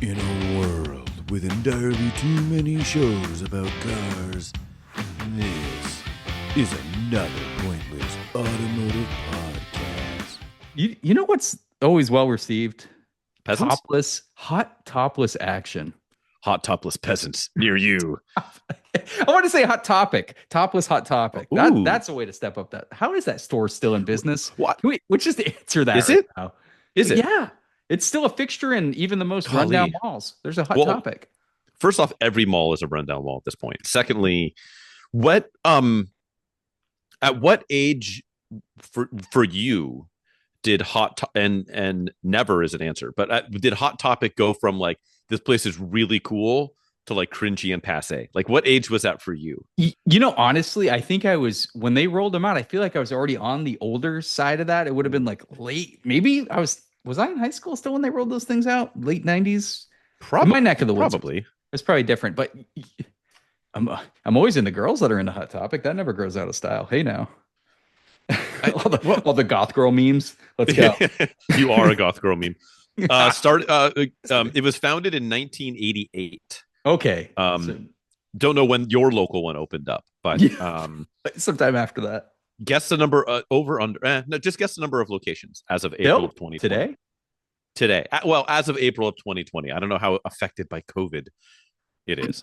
In a world with entirely too many shows about cars, this is another pointless automotive podcast. You know what's always well received? Peasants? Hot topless action. Hot topless peasants near you. I want to say hot topic, topless hot topic. Ooh. That's a way to step up that. How is that store still in business? What? Let's just answer that Is right it? now. Is it? Yeah, it's still a fixture in even the most Golly. rundown malls. There's a hot Well, topic. First off, every mall is a rundown mall at this point. Secondly, what at what age for you did and never is an answer, but did Hot Topic go from like this place is really cool to like cringy and passe? Like what age was that for you? Honestly, I think I was when they rolled them out. I feel like I was already on the older side of that. It would have been like late. Maybe I was I in high school still when they rolled those things out? Late 90s? In my neck of the woods. Probably. It's probably different, but I'm always into girls that are into Hot Topic. That never grows out of style. Hey now. All the goth girl memes. Let's go. You are a goth girl meme. It was founded in 1988. Okay. Don't know when your local one opened up, but sometime after that. Guess the number over under. No, just guess the number of locations as of April of 2020. Today. Well, as of April of 2020. I don't know how affected by COVID it is.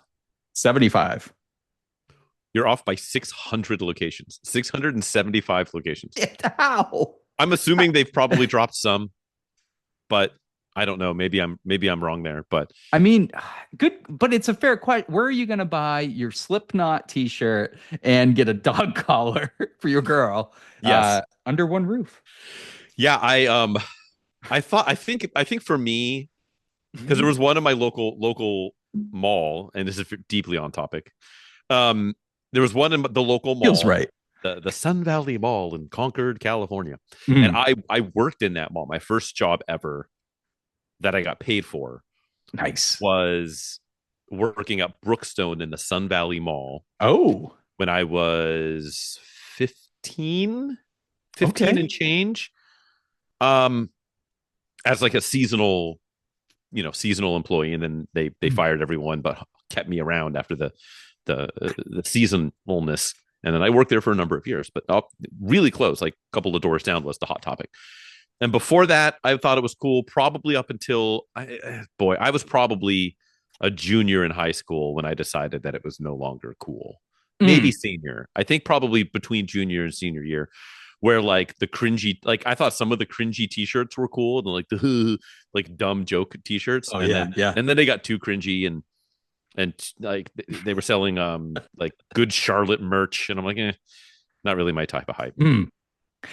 75. You're off by 600 locations. 675 locations. How? I'm assuming they've probably dropped some, but I don't know. Maybe I'm wrong there. But I mean, good. But it's a fair question. Where are you going to buy your Slipknot T-shirt and get a dog collar for your girl? Yes, under one roof. Yeah, I think for me, because there was one in my local mall, and this is deeply on topic. There was one in the local mall. Feels right. The Sun Valley Mall in Concord, California. Mm. And I worked in that mall. My first job ever that I got paid for was working at Brookstone in the Sun Valley Mall. Oh. When I was 15 and change. As like a seasonal employee, and then they fired everyone but kept me around after the seasonalness, and then I worked there for a number of years, but really close, like a couple of doors down was the Hot Topic. And before that, I thought it was cool, probably up until I was probably a junior in high school when I decided that it was no longer cool. Maybe senior. I think probably between junior and senior year, where like the cringy, like I thought some of the cringy T-shirts were cool, and like the like dumb joke T-shirts. Oh, and then they got too cringy, and like they were selling like Good Charlotte merch, and I'm like, not really my type of hype.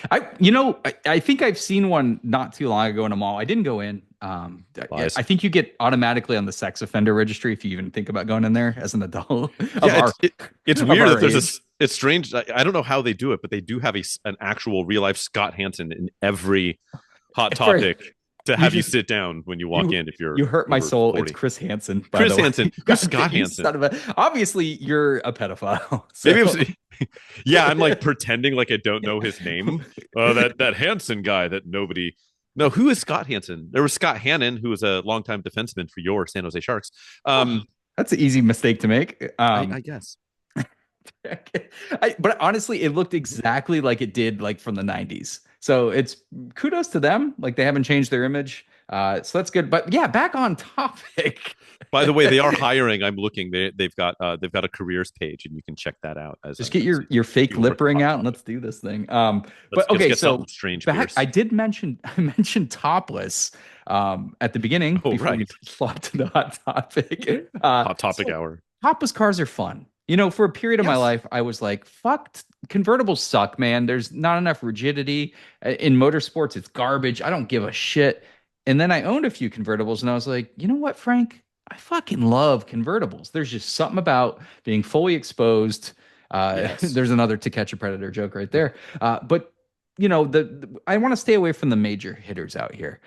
I think I've seen one not too long ago in a mall. I didn't go in. I think you get automatically on the sex offender registry if you even think about going in there as an adult. It's weird that there's it's strange. I don't know how they do it, but they do have an actual real life Scott Hansen in every Hot Topic to have you sit down when you walk in. If you hurt my soul, 40. It's Chris Hansen. Chris Hansen, Scott Hansen. Obviously, you're a pedophile. So. Maybe I'm like pretending like I don't know his name. That Hansen guy that nobody. No, who is Scott Hansen? There was Scott Hannon, who was a longtime defenseman for your San Jose Sharks. That's an easy mistake to make. I guess. But honestly, it looked exactly like it did like from the 90s. So it's kudos to them. Like they haven't changed their image. So that's good. But yeah, back on topic. By the way, they are hiring. I'm looking. They've got a careers page, and you can check that out. Just get your fake lip ring out and let's do this thing. But okay, so strange. I mentioned Topless at the beginning before we flopped to the Hot Topic. Hot Topic hour. Topless cars are fun. For a period of my life, I was like, fuck, convertibles suck, man. There's not enough rigidity. In motorsports, it's garbage. I don't give a shit. And then I owned a few convertibles, and I was like, you know what, Frank? I fucking love convertibles. There's just something about being fully exposed. There's another To Catch a Predator joke right there. But I want to stay away from the major hitters out here.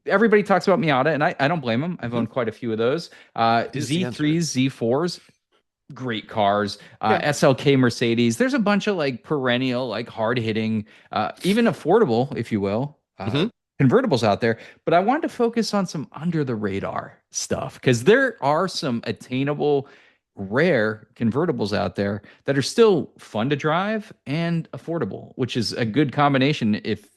Everybody talks about Miata, and I don't blame them. I've owned quite a few of those. Z3s, Z4s. Great cars, SLK Mercedes. There's a bunch of like perennial, like hard hitting, even affordable, if you will, convertibles out there, but I wanted to focus on some under the radar stuff because there are some attainable, rare convertibles out there that are still fun to drive and affordable, which is a good combination if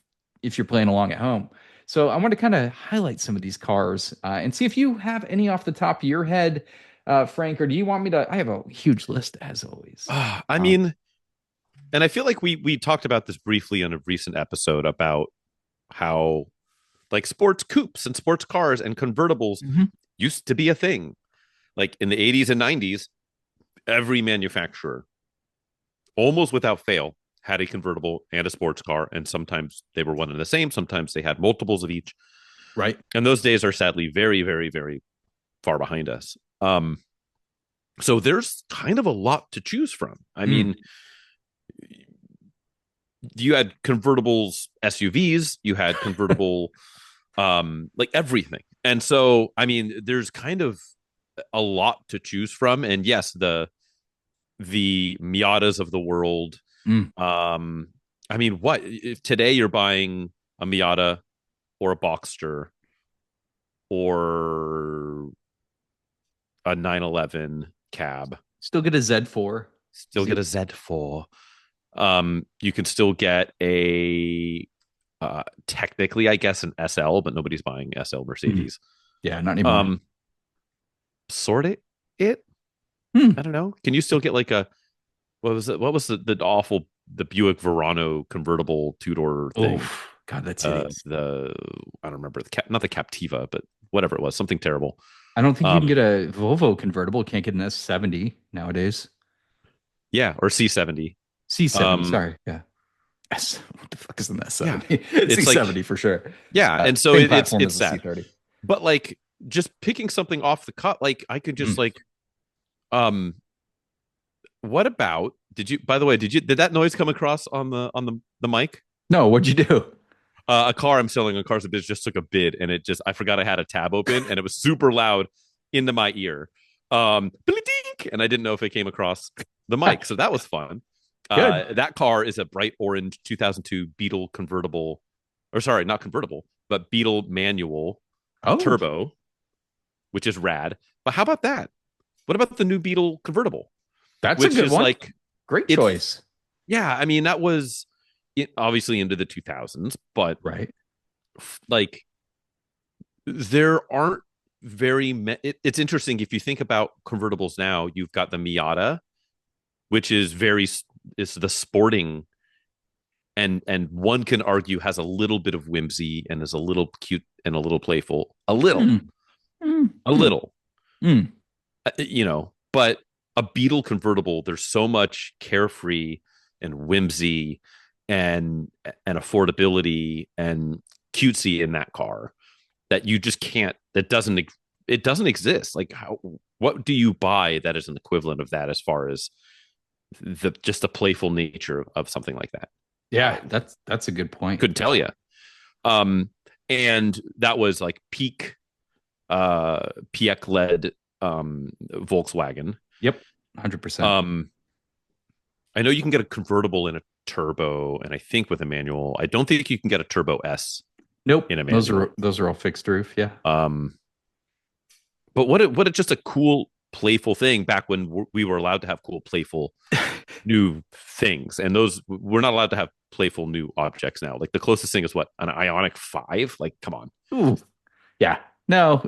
you're playing along at home. So I want to kind of highlight some of these cars and see if you have any off the top of your head, Frank, or do you want me to? I have a huge list as always. I mean, and I feel like we talked about this briefly in a recent episode about how like sports coupes and sports cars and convertibles Mhm. used to be a thing. Like in the 80s and 90s, every manufacturer, almost without fail, had a convertible and a sports car. And sometimes they were one and the same. Sometimes they had multiples of each. Right. And those days are sadly very, very, very far behind us. So there's kind of a lot to choose from. I mean, you had convertibles, SUVs, you had convertible, like everything. And so, I mean, there's kind of a lot to choose from. And yes, the Miatas of the world. I mean, what if today you're buying a Miata or a Boxster or a 911 cab? Still get a Z4. Still get a Z4. You can still get a technically, I guess, an SL, but nobody's buying SL Mercedes. Yeah, not anymore. Sort it. I don't know. Can you still get like a what was it? What was the awful the Buick Verano convertible 2-door thing? Oh, God, that's it. I don't remember not the Captiva, but whatever it was, something terrible. I don't think you can get a Volvo convertible. Can't get an S70 nowadays. Yeah, or C70. C70, sorry. Yeah. What the fuck is an S70? Yeah. It's C70 like, for sure. Yeah, and so it's sad. C30. But like just picking something off the cut, like I could just like what about did that noise come across on the mic? No, what'd you do? A car I'm selling on Cars of Biz just took a bid, and I forgot I had a tab open, and it was super loud into my ear. Dink, and I didn't know if it came across the mic, so that was fun. That car is a bright orange 2002 Beetle convertible, or sorry, not convertible, but Beetle manual turbo, which is rad. But how about that? What about the new Beetle convertible? That's a good one. Like, great choice. Yeah, I mean that was obviously into the 2000s, but right, like there aren't it's interesting if you think about convertibles now. You've got the Miata, which is the sporting, and one can argue has a little bit of whimsy and is a little cute and a little playful, a little, you know. But a Beetle convertible, there's so much carefree and whimsy and affordability and cutesy in that car that you just can't. It doesn't exist. Like, what do you buy that is an equivalent of that as far as just the playful nature of something like that? Yeah, that's a good point. Couldn't tell you. And that was like peak Piech led Volkswagen. Yep, 100%. I know you can get a convertible in a turbo, and I think with a manual. I don't think you can get a turbo S. Nope, in a manual. Those are all fixed roof. Yeah. But what just a cool, playful thing back when we were allowed to have cool, playful new things, and those we're not allowed to have playful new objects now. Like the closest thing is what, an Ioniq 5? Like, come on. Ooh. Yeah. No,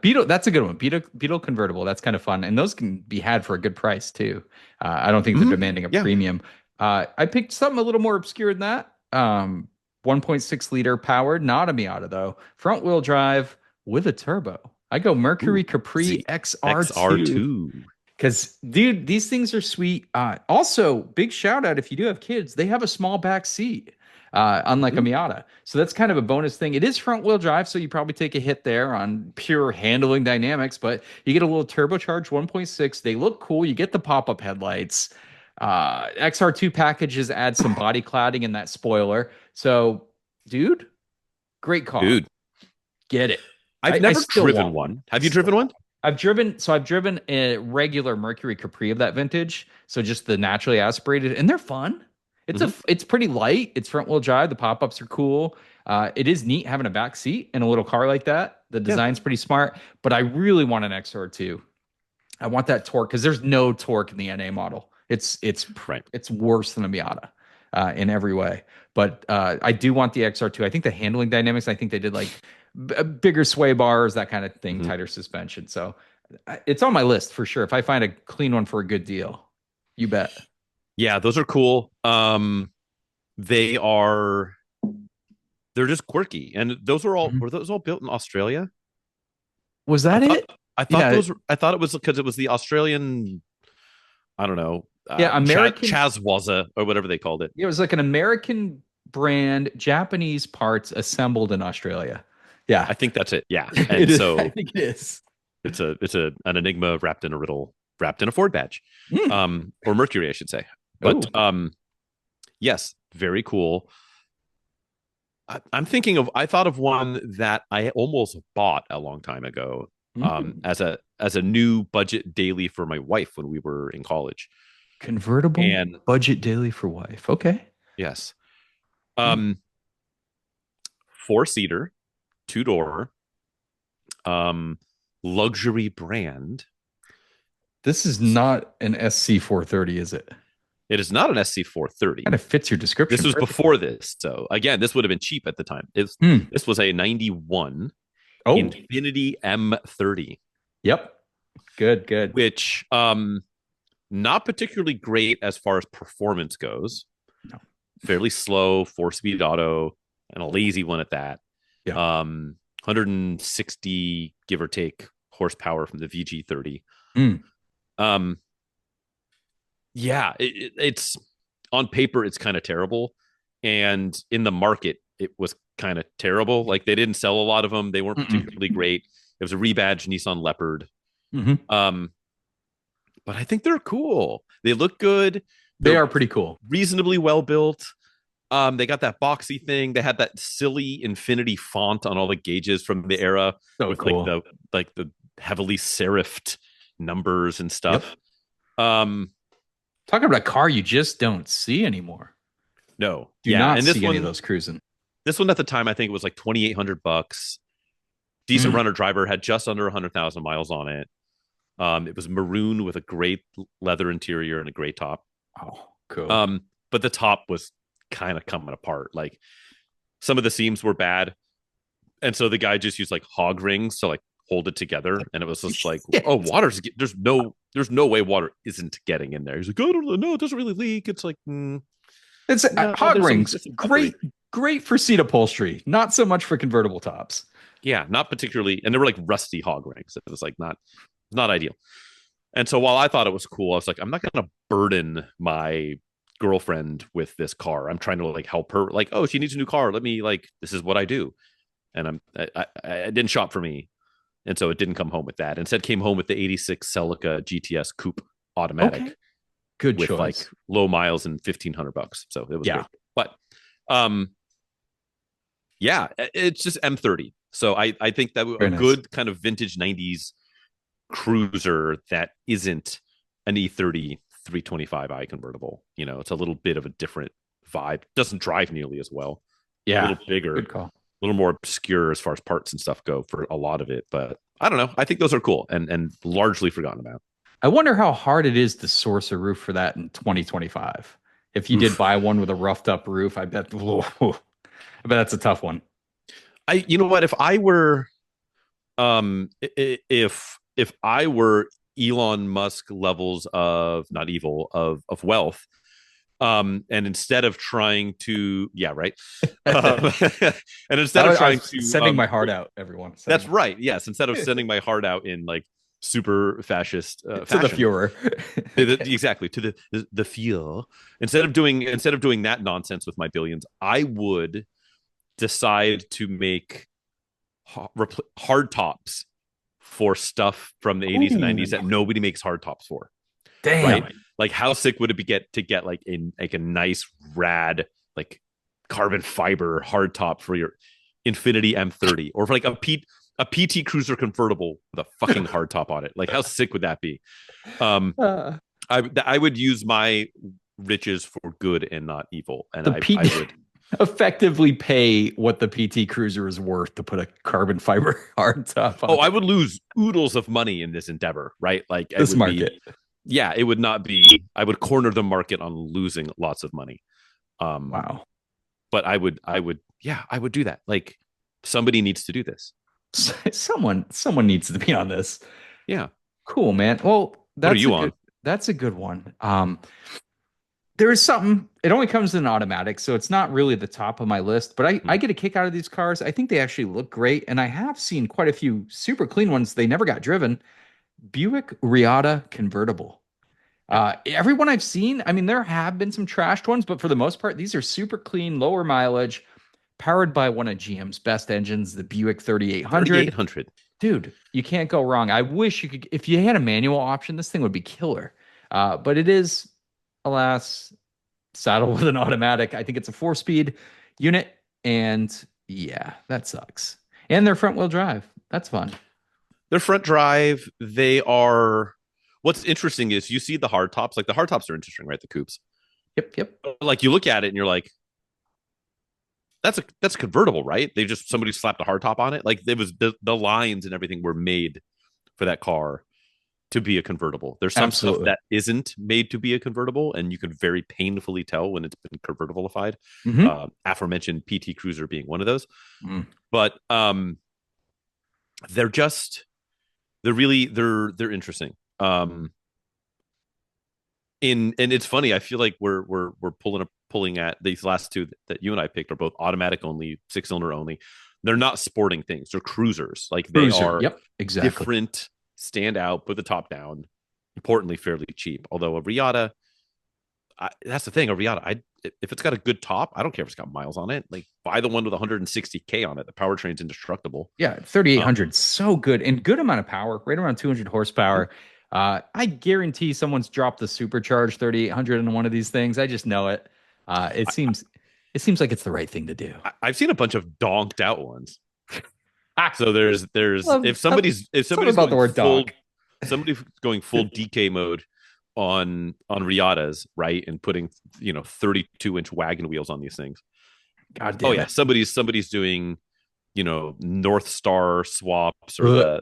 Beetle, that's a good one. Beetle convertible, that's kind of fun, and those can be had for a good price too. I don't think they're demanding a premium. I picked something a little more obscure than that. 1.6 liter powered, not a Miata though. Front wheel drive with a turbo. I go Mercury Capri XR2. Because, dude, these things are sweet. Also, big shout out if you do have kids, they have a small back seat, unlike a Miata. So that's kind of a bonus thing. It is front wheel drive, so you probably take a hit there on pure handling dynamics, but you get a little turbocharged 1.6. They look cool. You get the pop-up headlights. XR2 packages add some body cladding in that spoiler. So, dude, great car. Dude, get it. I've never driven one. Have you driven one? I've driven a regular Mercury Capri of that vintage, so just the naturally aspirated, and they're fun. It's pretty light. It's front wheel drive. The pop ups are cool. It is neat having a back seat in a little car like that. The design's pretty smart, but I really want an XR2. I want that torque because there's no torque in the NA model. Right. It's worse than a Miata in every way. But I do want the XR2. I think the handling dynamics. I think they did like bigger sway bars, that kind of thing, tighter suspension. So it's on my list for sure. If I find a clean one for a good deal, you bet. Yeah, those are cool. They are. They're just quirky, and those are all. Were those all built in Australia? Was that it? I thought those. I thought it was because it was the Australian. I don't know. Yeah, American Chazwaza or whatever they called it. It was like an American brand, Japanese parts assembled in Australia. Yeah, I think that's it. Yeah, and and so I think it is. it's an enigma wrapped in a riddle, wrapped in a Ford badge, or Mercury, I should say. But yes, very cool. I'm thinking of. I thought of one that I almost bought a long time ago, as a new budget daily for my wife when we were in college. Convertible and budget daily for wife. Okay. Yes. 4-seater, 2-door, luxury brand. This is not an SC430, is it? It is not an SC430. Kind of fits your description. This was before this. So again, this would have been cheap at the time. This was a 91 Infiniti M30. Yep. Good. Which not particularly great as far as performance goes. No. Fairly slow, 4-speed auto, and a lazy one at that. Yeah. 160 give or take horsepower from the VG30. Yeah, it's on paper it's kind of terrible, and in the market it was kind of terrible. Like they didn't sell a lot of them. They weren't particularly great. It was a rebadged Nissan Leopard. But I think they're cool. They look good. They are pretty cool. Reasonably well built. They got that boxy thing. They had that silly Infinity font on all the gauges from the era. So with cool. like the heavily serifed numbers and stuff. Yep. Talking about a car you just don't see anymore. No. Do not see any of those cruising. This one at the time, I think it was like $2,800. Decent runner driver, had just under 100,000 miles on it. It was maroon with a gray leather interior and a gray top. Oh, cool. But the top was kind of coming apart. Like some of the seams were bad. And so the guy just used like hog rings to like hold it together. And it was just like, oh, there's no way water isn't getting in there. He's like, oh, no, it doesn't really leak. It's like, it's hog rings. Great for seat upholstery. Not so much for convertible tops. Yeah, not particularly. And they were like rusty hog rings. It was like not ideal. And so while I thought it was cool, I was like, I'm not going to burden my girlfriend with this car. I'm trying to like help her. Like, oh, she needs a new car. Let me this is what I do. And I didn't shop for me. And so it didn't come home with that. Instead came home with the 86 Celica GTS Coupe automatic. Okay. Good with choice. Like low miles and $1,500. So it was great. But yeah, it's just M30. So I think that a good kind of vintage 90s cruiser that isn't an E30 325i convertible. You know, it's a little bit of a different vibe. Doesn't drive nearly as well. Yeah. A little bigger. Good call. A little more obscure as far as parts and stuff go for a lot of it. But I don't know. I think those are cool and largely forgotten about. I wonder how hard it is to source a roof for that in 2025. If you did buy one with a roughed up roof, I bet that's a tough one. You know what? If I were, if I were Elon Musk levels of not evil of wealth, and instead of trying to, and instead of trying to sending my heart out, everyone. That's right. Yes, instead of sending my heart out in like super fascist to the Fuhrer, exactly to the Fuhrer. Instead of doing that nonsense with my billions, I would decide to make hard tops for stuff from the 80s and 90s that nobody makes hard tops for. Damn. Right? Like how sick would it be to get like a nice rad like carbon fiber hard top for your Infiniti M30 or for like a PT Cruiser convertible with a fucking hard top on it. Like how sick would that be? I would use my riches for good and not evil. And I would effectively pay what the PT Cruiser is worth to put a carbon fiber hardtop on Oh, I would lose oodles of money in this endeavor, right? Like it this would be, market. yeah, it would not be. I would corner the market on losing lots of money. Wow. But yeah, I would do that. Like somebody needs to do this. Someone needs to be on this. Yeah. Cool, man. Well, What are you on? that's a good one. There is something, it only comes in automatic, so it's not really the top of my list, but I get a kick out of these cars. I think they actually look great, and I have seen quite a few super clean ones. They never got driven. Buick Riata convertible. Everyone I've seen, I mean, there have been some trashed ones, but for the most part, these are super clean, lower mileage, powered by one of GM's best engines, the Buick 3800. 3800. Dude, you can't go wrong. I wish you could, if you had a manual option, this thing would be killer. But it is, alas, saddled with an automatic. I think it's a 4-speed unit, and yeah, that sucks. And they're front wheel drive. That's fun. Their front drive, they are. What's interesting is you see the hard tops. Like the hard tops are interesting, right? The coupes. Yep. Like you look at it and you're like, that's convertible, right? They just somebody slapped a hard top on it. Like it was the lines and everything were made for that car to be a convertible. There's some Absolutely. stuff that isn't made to be a convertible, and you can very painfully tell when it's been convertiblified. Mm-hmm. Aforementioned PT Cruiser being one of those. Mm. But they're just they're interesting. And it's funny. I feel like we're pulling at these last two that you and I picked are both automatic only, 6-cylinder only. They're not sporting things. They're cruisers. Like they are Yep, exactly. different, stand out, put the top down. Importantly, fairly cheap. Although a Riata, that's the thing. A Riata, if it's got a good top, I don't care if it's got miles on it. Like buy the one with 160K on it. The powertrain's indestructible. Yeah, 3800, so good and good amount of power, right around 200 horsepower. I guarantee someone's dropped the supercharged 3800 in one of these things. I just know it. It seems like it's the right thing to do. I've seen a bunch of donked out ones. Ah, So there's if somebody's about the word donk. somebody's going full DK mode on Riatas, right, and putting 32-inch wagon wheels on these things. God damn Oh yeah, it. somebody's doing North Star swaps or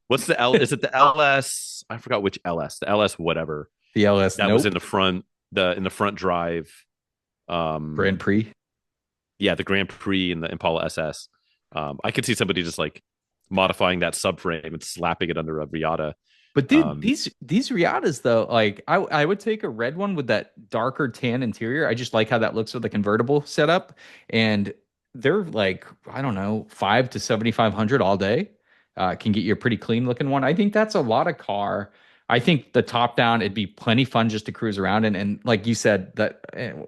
what's the L? Is it the LS? I forgot which LS. The LS whatever. The LS, That was in the front. In the front drive. Grand Prix. Yeah, the Grand Prix and the Impala SS. I could see somebody just like modifying that subframe and slapping it under a Riata. But dude, these Riatas though, like I would take a red one with that darker tan interior. I just like how that looks with the convertible setup, and they're like, I don't know, 5 to 7,500 all day. Can get you a pretty clean looking one. I think that's a lot of car. I think the top down, it'd be plenty fun just to cruise around. And like you said,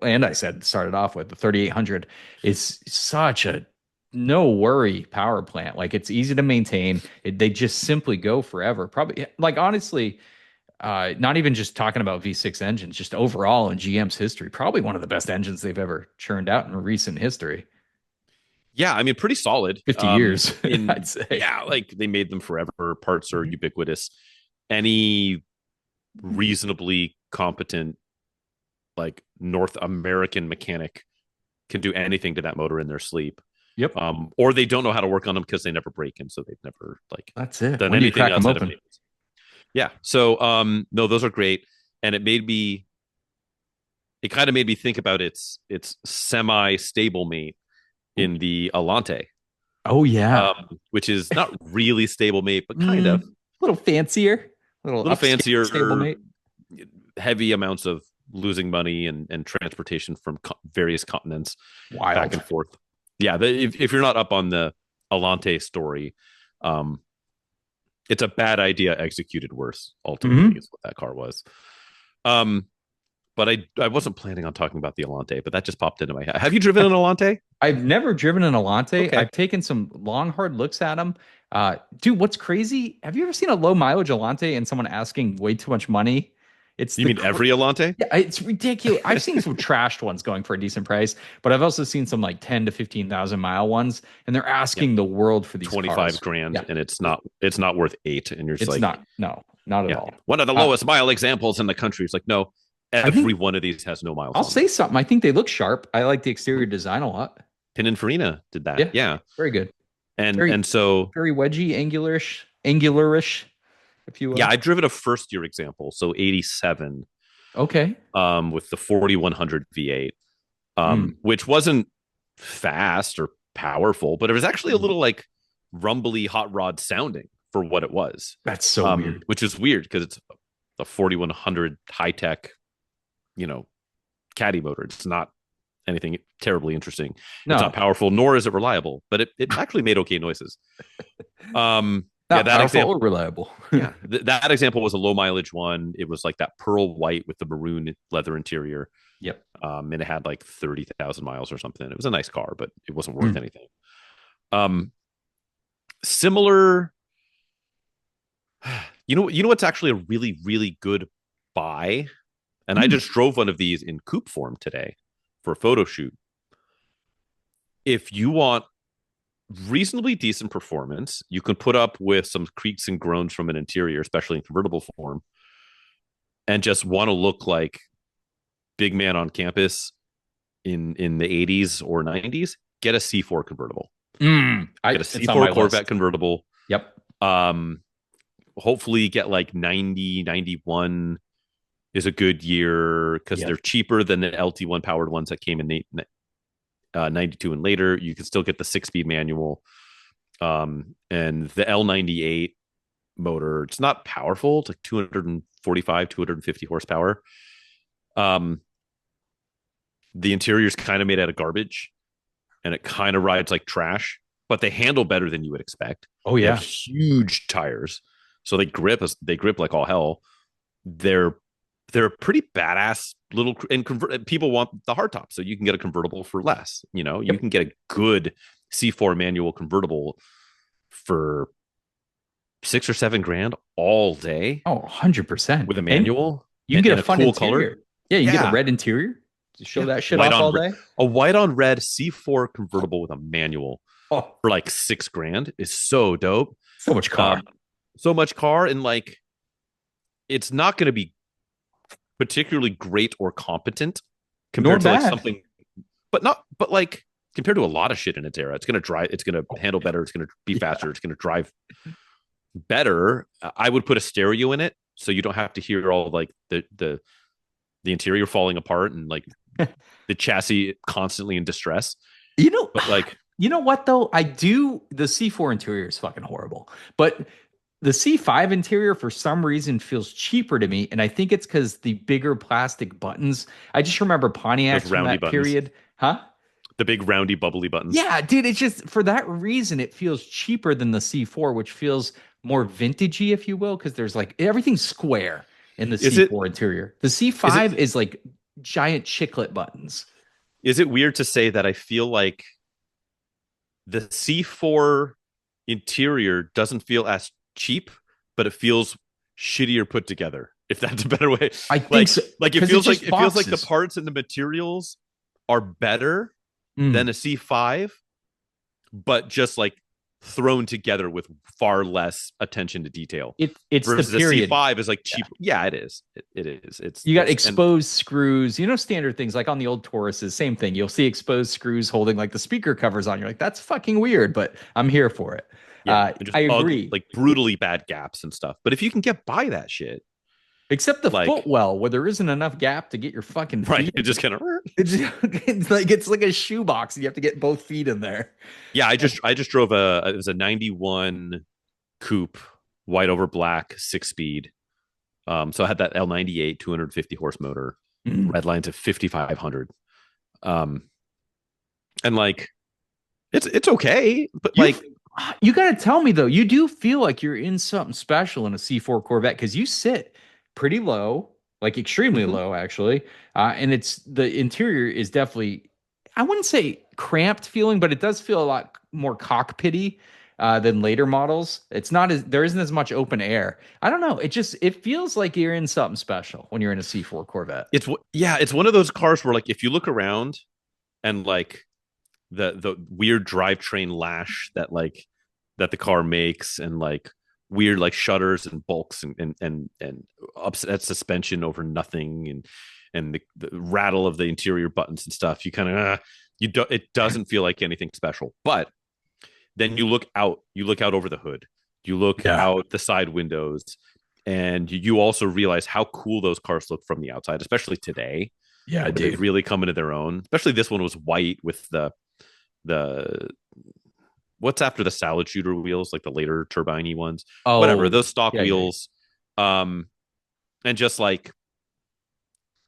and I said, started off with the 3800 is such a no worry power plant. Like it's easy to maintain. They just simply go forever. Probably, like honestly, not even just talking about V6 engines, just overall in GM's history, probably one of the best engines they've ever churned out in recent history. Yeah, I mean, pretty solid. 50 years, I'd say. Yeah, like they made them forever. Parts are ubiquitous. Any reasonably competent, like North American mechanic can do anything to that motor in their sleep. Yep. Or they don't know how to work on them because they never break them, so they've never like that's it. done When anything you crack them outside open. of yeah. So no, those are great, and it kind of made me think about its semi stablemate in the Alante. Oh yeah, which is not really stablemate, but kind of a little fancier, a little fancier, stablemate. Heavy amounts of losing money and transportation from various continents back and forth. Yeah, if you're not up on the Alante story, it's a bad idea executed worse. Ultimately, is what that car was. But I wasn't planning on talking about the Alante, but that just popped into my head. Have you driven an Alante? I've never driven an Alante. Okay. I've taken some long, hard looks at them. Dude, what's crazy? Have you ever seen a low mileage Alante and someone asking way too much money? You mean every Alante? Yeah, it's ridiculous. I've seen some trashed ones going for a decent price, but I've also seen some like 10 to 15,000 mile ones, and they're asking the world for these 25 cars. grand, and it's not worth $8. And you're just it's like, not at all. One of the lowest mile examples in the country. It's like, no, I Every think one of these has no miles I'll on them. say something. I think they look sharp. I like the exterior design a lot. Pininfarina did that. Yeah, Yeah. very good. And Very, and so very wedgy, angularish, if you yeah, will. I've driven a first year example, so 87 Okay. with the 4100 V8 Mm. which wasn't fast or powerful, but it was actually a little like rumbly hot rod sounding for what it was. That's so weird. Which is weird because it's a 4100 high tech, you know, caddy motor. It's not anything terribly interesting. It's not No, powerful, nor is it reliable, but it actually made okay noises. Yeah, not that powerful or example. reliable. Yeah, that example was a low mileage one. It was like that pearl white with the maroon leather interior. Yep. And it had like 30,000 miles or something. It was a nice car, but it wasn't worth Mm. anything. Similar, you know what's actually a really, really good buy? And I just drove one of these in coupe form today for a photo shoot. If you want reasonably decent performance, you can put up with some creaks and groans from an interior, especially in convertible form, and just want to look like big man on campus in the 80s or 90s, get a C4 convertible. Get a It's on my C4 Corvette list. convertible. Yep. Hopefully get like 90, 91 is a good year because they're cheaper than the LT1 powered ones that came in 92 and later. You can still get the 6-speed manual. And the L98 motor, it's not powerful. It's like 245, 250 horsepower. The interior is kind of made out of garbage and it kind of rides like trash, but they handle better than you would expect. Oh They yeah. have huge tires, so they grip like all hell. They're a pretty badass little, and people want the hardtop, so you can get a convertible for less. You can get a good C4 manual convertible for $6 or $7 all day. Oh, 100%. With a manual. You can get and a fun cool interior. color. Yeah, you can get a red interior to show that shit white off on all day. A white on red C4 convertible with a manual for like $6,000 is so dope. So much car. So much car, and like it's not going to be particularly great or competent compared to like something, but like compared to a lot of shit in its era. It's going to handle better. It's going to be faster. It's going to drive better. I would put a stereo in it so you don't have to hear all like the interior falling apart and like the chassis constantly in distress. But like, you know what though? The C4 interior is fucking horrible, but the C5 interior for some reason feels cheaper to me. And I think it's because the bigger plastic buttons. I just remember Pontiacs from that period. Huh? The big roundy bubbly buttons. Yeah, dude. It's just for that reason, it feels cheaper than the C4, which feels more vintagey, if you will, because there's like everything's square in the C4 interior. The C5 is like giant chiclet buttons. Is it weird to say that I feel like the C4 interior doesn't feel as cheap, but it feels shittier put together, if that's a better way? I think so. Like it feels like the parts and the materials are better than a C5, but just like thrown together with far less attention to detail. It's versus the period. The C5 is like cheap. Yeah, it is. It is. You got exposed screws, standard things like on the old Tauruses, same thing. You'll see exposed screws holding like the speaker covers on. You're like, that's fucking weird, but I'm here for it. Yeah, I agree. Like brutally bad gaps and stuff. But if you can get by that shit, except the footwell where there isn't enough gap to get your fucking feet. Right, it just kind of it's like a shoebox. You have to get both feet in there. Yeah, I just drove it was a 91 coupe, white over black, 6-speed. So I had that L98 250 horse motor, red lines of 5,500. And like it's okay, but you got to tell me though, you do feel like you're in something special in a C4 Corvette because you sit pretty low, like extremely low actually, and the interior is definitely, I wouldn't say cramped feeling, but it does feel a lot more cockpity than later models. There isn't as much open air. I don't know. It feels like you're in something special when you're in a C4 Corvette. It's one of those cars where like if you look around and like the weird drivetrain lash that the car makes and like weird like shutters and bulks and upset suspension over nothing and and the rattle of the interior buttons and stuff. You kind of it doesn't feel like anything special. But then you look out over the hood, you look Yeah. out the side windows, and you also realize how cool those cars look from the outside, especially today, Yeah, where they've dude. really come into their own. Especially this one was white with the what's after the salad shooter wheels, like the later turbine ones, whatever, Oh, those stock yeah, yeah. wheels. And just like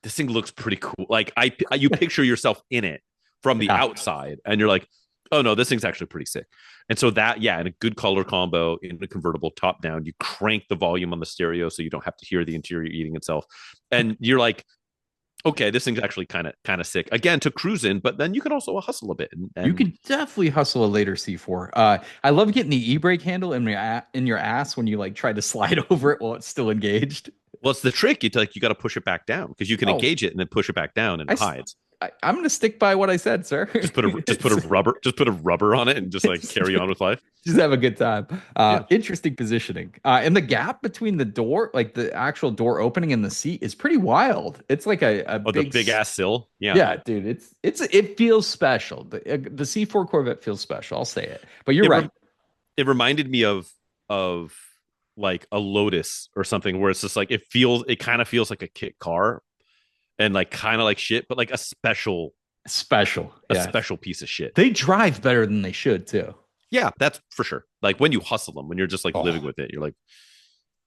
this thing looks pretty cool. Like you picture yourself in it from the Yeah. outside, and you're like, oh no, this thing's actually pretty sick. And so that, yeah, in a good color combo, in a convertible top down, you crank the volume on the stereo so you don't have to hear the interior eating itself, and you're like, okay, this thing's actually kind of sick. Again, to cruise in, but then you can also hustle a bit. You And could definitely hustle a later C4. I love getting the e-brake handle in your ass when you like try to slide over it while it's still engaged. well, it's the trick. It's like you got to push it back down because you can Oh, engage it and then push it back down and I, it s- hides. I'm gonna stick by what I said, sir. Just put a rubber on it and just like carry on with life. Just have a good time. Yeah. Interesting positioning. And the gap between the door, like the actual door opening and the seat, is pretty wild. It's like a Oh, the big, big ass sill. Yeah. yeah, dude. It feels special. The C4 Corvette feels special. I'll say it. But you're It right. it reminded me of like a Lotus or something where it's just like it kind of feels like a kit car and like kind of like shit, but like Special. a Yeah. special piece of shit. They drive better than they should too. Yeah, that's for sure. Like when you hustle them, when you're just like living Oh, with it, you're like,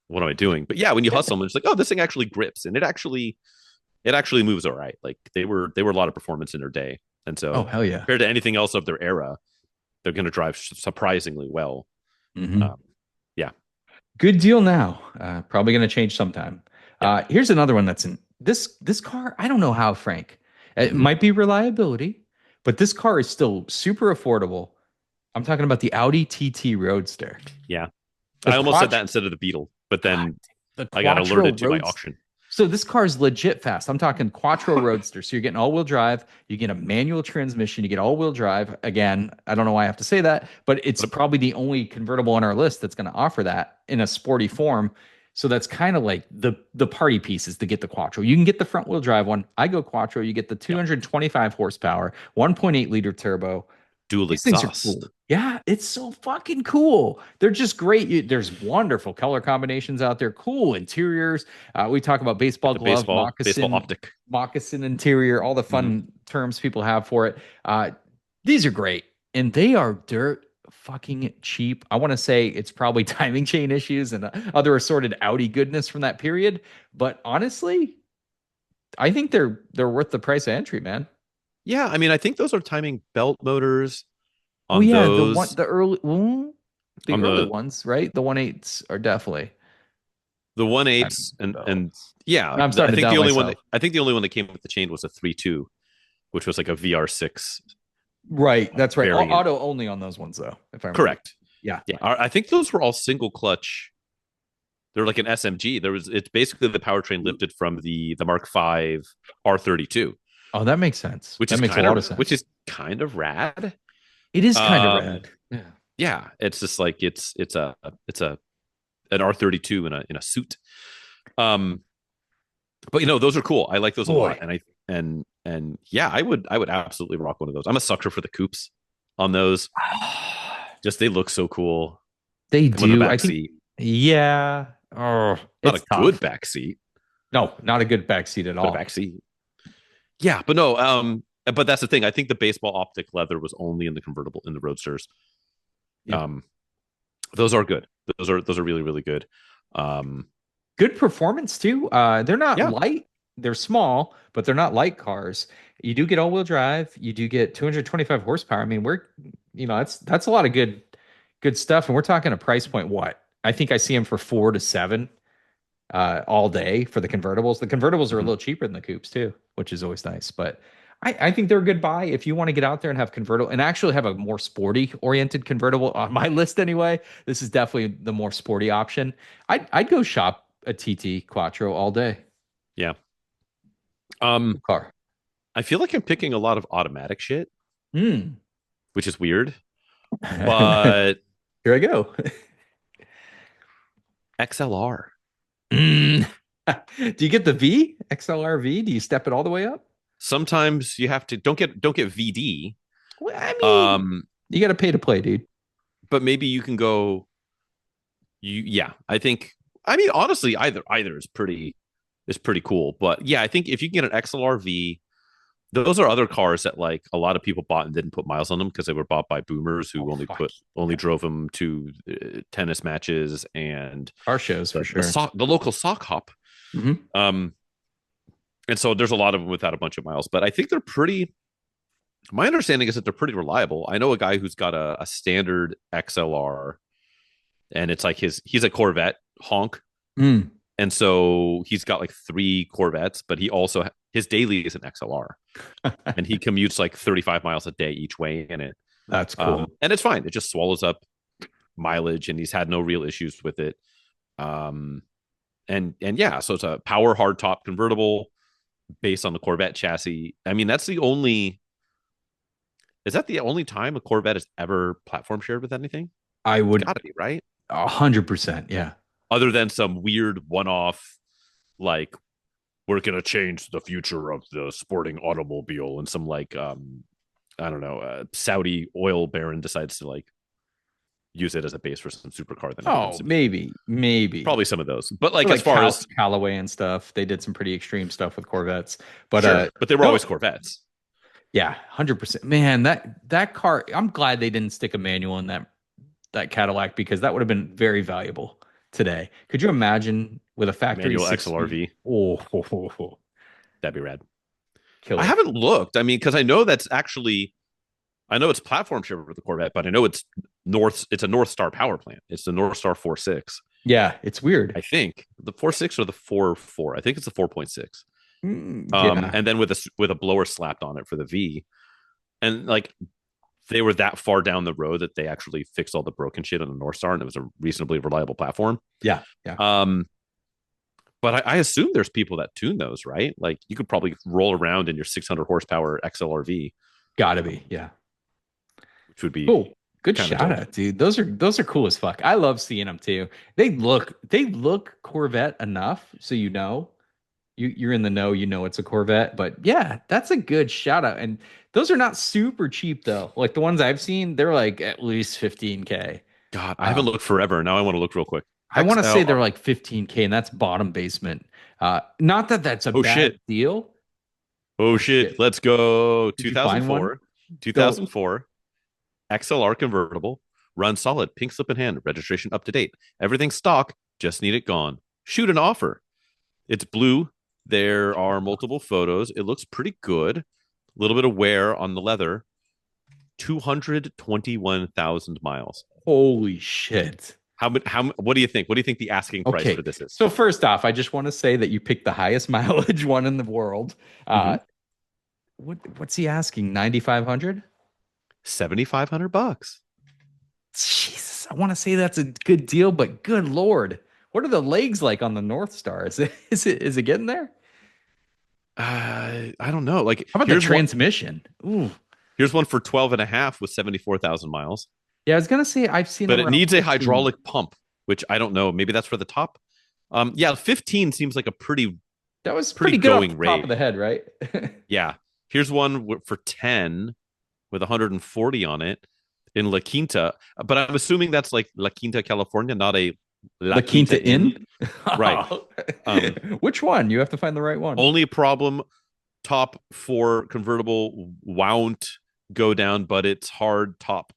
what am I doing? But yeah, when you hustle them, it's like, oh, this thing actually grips and it actually moves all right. Like they were a lot of performance in their day. And oh, so hell yeah. compared to anything else of their era, they're going to drive surprisingly well. Mhm. Um, yeah. Good deal now. Probably going to change sometime. Yeah. Here's another one that's in this car. I don't know how, Frank. It Mhm. might be reliability, but this car is still super affordable. I'm talking about the Audi TT Roadster. Yeah. The I almost said that Quattro, instead of the Beetle, but God, then the I got Quattro alerted to my Roadster. auction. So this car is legit fast. I'm talking Quattro Roadster. So you're getting all-wheel drive, you get a manual transmission, you get all-wheel drive. Again, I don't know why I have to say that, but it's But probably the only convertible on our list that's going to offer that in a sporty form. So that's kind of like the party pieces to get the Quattro. You can get the front-wheel drive one. I go Quattro. You get the yeah, 225 horsepower, 1.8 liter turbo. dual These things are exhaust. cool. Yeah, it's so fucking cool. They're just great. There's wonderful color combinations out there, cool interiors. We talk about baseball The glove, baseball optic. moccasin interior, all the Mhm. fun terms people have for it. These are great, and they are dirt fucking cheap. I want to say it's probably timing chain issues and other assorted Audi goodness from that period, but honestly, I think they're worth the price of entry, man. Yeah, I mean, I think those are timing belt motors Oh on yeah, those the on early ones, right? The 1.8s are definitely the one timing eights and belts. yeah, Now I'm starting to doubt myself. I think the only one that came with the chain was a 3.2, which was like a VR6 Right, that's right. variant. Auto only on those ones though, if I remember. Correct. Yeah. Yeah, I think those were all single clutch. They're like an SMG. It's basically the powertrain lifted from the Mark V R32, Oh, that makes sense. That makes a lot of which sense. is kind of rad. It is kind of Um, rad. Yeah. yeah, it's just like it's a an R32 in a suit. Um, but those are cool. I like those a lot, Boy. and yeah, I would absolutely rock one of those. I'm a sucker for the coupes on those. Just they look so cool. They Come in the do. I back think seat, yeah. Oh, not it's a good tough. back seat, No, not a good back seat at but a all. back seat. Yeah, but no. But that's the thing. I think the baseball optic leather was only in the convertible in the roadsters. Yeah. Um, those are good. Those are really really good. Um, Good performance too. They're not yeah, light. They're small, but they're not light cars. You do get all-wheel drive. You do get 225 horsepower. I mean, that's a lot of good stuff. And we're talking a price point. What? I think I see them for 4 to 7 all day for the convertibles. The convertibles are a mhm. little cheaper than the coupes too, which is always nice. But I think they're a good buy if you want to get out there and have convertible and actually have a more sporty oriented convertible on my list anyway. This is definitely the more sporty option. I'd go shop a TT Quattro all day. Yeah. Um, Good car. I feel like I'm picking a lot of automatic shit, Hmm. which is weird. Here But I go. XLR. Mm. Do you get the V XLR V? Do you step it all the way up? Sometimes you have to don't get VD. Well, I mean, you got to pay to play, dude. But maybe you can go. Yeah, I think. I mean, honestly, either is pretty cool. But yeah, I think if you can get an XLR-V, those are other cars that like a lot of people bought and didn't put miles on them because they were bought by boomers who only drove them to tennis matches and car shows for sure. The local sock hop. Mm-hmm. And so there's a lot of them without a bunch of miles, but I think they're pretty. My understanding is that they're pretty reliable. I know a guy who's got a standard XLR, and it's like he's a Corvette honk. Mm. And so he's got like 3 Corvettes, but he also his daily is an XLR, and he commutes like 35 miles a day each way in it. That's cool, and it's fine. It just swallows up mileage, and he's had no real issues with it. And yeah, so it's a power hardtop convertible based on the Corvette chassis. I mean, that's the only. Is that the only time a Corvette has ever platform shared with anything? I would gotta be right. 100%, yeah. Other than some weird one-off, like we're gonna change the future of the sporting automobile, and some like I don't know, Saudi oil baron decides to like use it as a base for some supercar. Maybe probably some of those, but like as far as Callaway and stuff, they did some pretty extreme stuff with Corvettes. But sure, but they were always Corvettes. Yeah, 100%. Man, that car. I'm glad they didn't stick a manual in that Cadillac because that would have been very valuable today. Could you imagine with a factory manual XLR-V? Oh, that'd be rad. Killer. I haven't looked. I mean, because I know it's platform shared with the Corvette, but I know it's a North Star power plant. It's the North Star 4.6. Yeah, it's weird. I think the 4.6 or the 4.4. I think it's the 4.6. Yeah. And then with a blower slapped on it for the V, and like they were that far down the road that they actually fixed all the broken shit on the North Star, and it was a reasonably reliable platform. Yeah. But I assume there's people that tune those, right? Like you could probably roll around in your 600 horsepower XLR-V. Gotta be, yeah. Which would be cool. Good shout out, dude. Those are cool as fuck. I love seeing them too. They look Corvette enough, so you know. You're in the know, you know it's a Corvette, but yeah, that's a good shout out. And those are not super cheap though. Like the ones I've seen, they're like at least 15K. God, I haven't looked forever. Now I want to look real quick. I want to say they're like 15K, and that's bottom basement. Not that that's a bad deal. Oh shit, let's go. 2004 XLR convertible, run solid, pink slip in hand, registration up to date, everything stock, just need it gone. Shoot an offer. It's blue. There are multiple photos. It looks pretty good. A little bit of wear on the leather. 221,000 miles. Holy shit. What do you think? What do you think the asking price for this is? So first off, I just want to say that you picked the highest mileage one in the world. What's he asking? 9,500? $7,500. Jesus, I want to say that's a good deal, but good Lord. What are the legs like on the North Star? Is it getting there? I don't know. Like, how about the transmission? Ooh. Here's one for 12.5 with 74,000 miles. Yeah, I was gonna say I've seen, but it needs 15. A hydraulic pump, which I don't know. Maybe that's for the top. 15 seems like a pretty. That was pretty good off the top of the head, right? Yeah. Here's one for 10 with 140 on it in La Quinta, but I'm assuming that's like La Quinta, California, not a La Quinta Inn. Right. Which one? You have to find the right one. Only problem: top 4 convertible won't go down, but it's hard top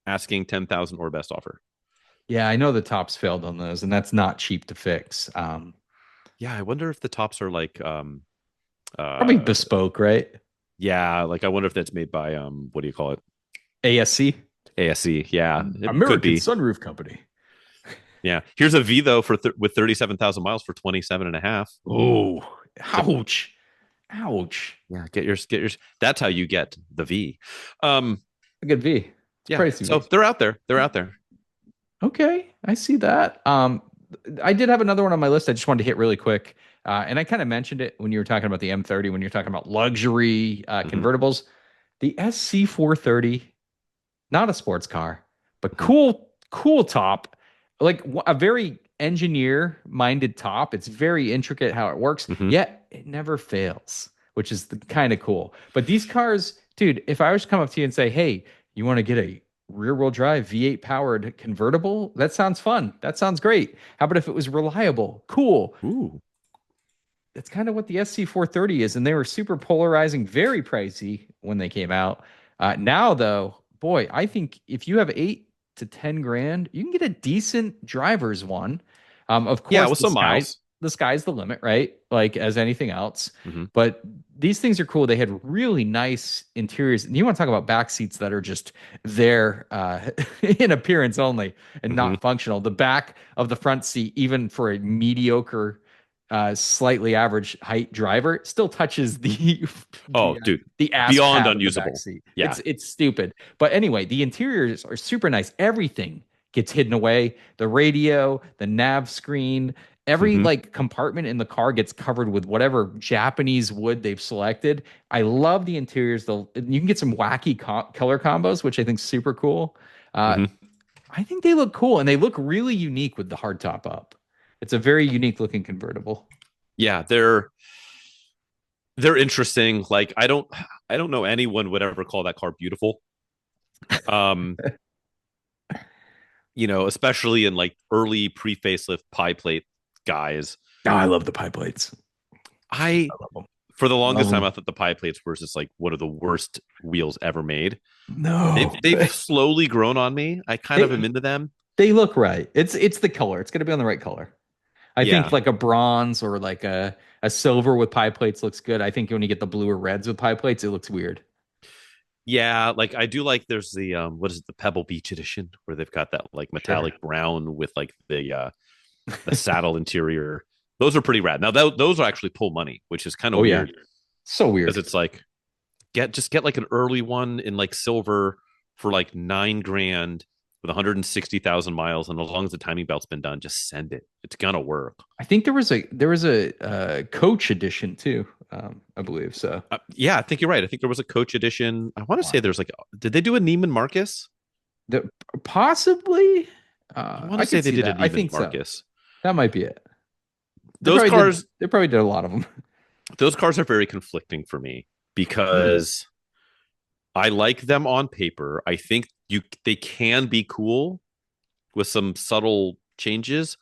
asking 10,000 or best offer. Yeah, I know the tops failed on those, and that's not cheap to fix. Yeah, I wonder if the tops are like probably bespoke, right? Yeah, like I wonder if that's made by what do you call it? ASC. ASC, yeah, American Sunroof Company. Yeah, here's a V though with 37,000 miles for 27.5. Oh, ouch. Yeah, get yours. That's how you get the V. A good V. Yeah, pricey, so they're out there. Okay, I see that. I did have another one on my list I just wanted to hit really quick. And I kind of mentioned it when you were talking about the M30, when you're talking about luxury convertibles. The SC430, not a sports car, but cool top. Like a very engineer minded top. It's very intricate how it works, Hmm. yet it never fails, which is kind of cool. But these cars, dude, if I was to come up to you and say, hey, you want to get a rear wheel drive V8 powered convertible? That sounds fun. That sounds great. How about if it was reliable? Cool. Ooh. That's kind of what the SC430 is. And they were super polarizing, very pricey when they came out. Now, though, boy, I think if you have 8 to 10 grand, you can get a decent driver's one. Of Yeah, course, with some miles. the sky's the limit, right? Like as anything else. Hmm. But these things are cool. They had really nice interiors. And you want to talk about back seats that are just there in appearance only and Hmm. not functional. The back of the front seat, even for a mediocre, slightly average height driver, still touches the Oh, the, uh, dude, the ass beyond pad of the back unusable. seat. Yeah. It's stupid. But anyway, the interiors are super nice. Everything gets hidden away. The radio, the nav screen, every Hmm. like compartment in the car gets covered with whatever Japanese wood they've selected. I love the interiors. You can get some wacky color combos, which I think is super cool. Uh, Hmm. I think they look cool and they look really unique with the hardtop up. It's a very unique looking convertible. Yeah, they're interesting. Like I don't know anyone would ever call that car beautiful. Um, especially in like early pre-facelift pie plate guys. Oh, I love the pie plates. I I love them. For the Love longest time them. I thought the pie plates were just like one of the worst wheels ever made. They've No, they've slowly grown on me. I kind of am they into them. they look right. It's the color. It's gonna be on the right color. I think Yeah. like a bronze or like a silver with pie plates looks good. I think when you get the blue or reds with pie plates, it looks weird. Yeah, like I do like there's the what is it, the Pebble Beach edition where they've got that like Sure. metallic brown with like the saddle interior. Those are pretty rad. Now those are actually pull money, which is kind of Oh yeah. weird So because weird. it's like get like an early one in like silver for like 9 grand with 160,000 miles, and as long as the timing belt's been done, just send it. It's gonna work. I think there was a coach edition too. I believe so. Yeah, I think you're right. I think there was a coach edition. I want to say Wow. there's like, did they do a Neiman Marcus? The, possibly. I want I to say could they see did a that. I Neiman think so. Marcus. That might be it. They Those probably did. cars, They probably did a lot of them. those cars are very conflicting for me Mhm. because I like them on paper. I think they can be cool with some subtle changes.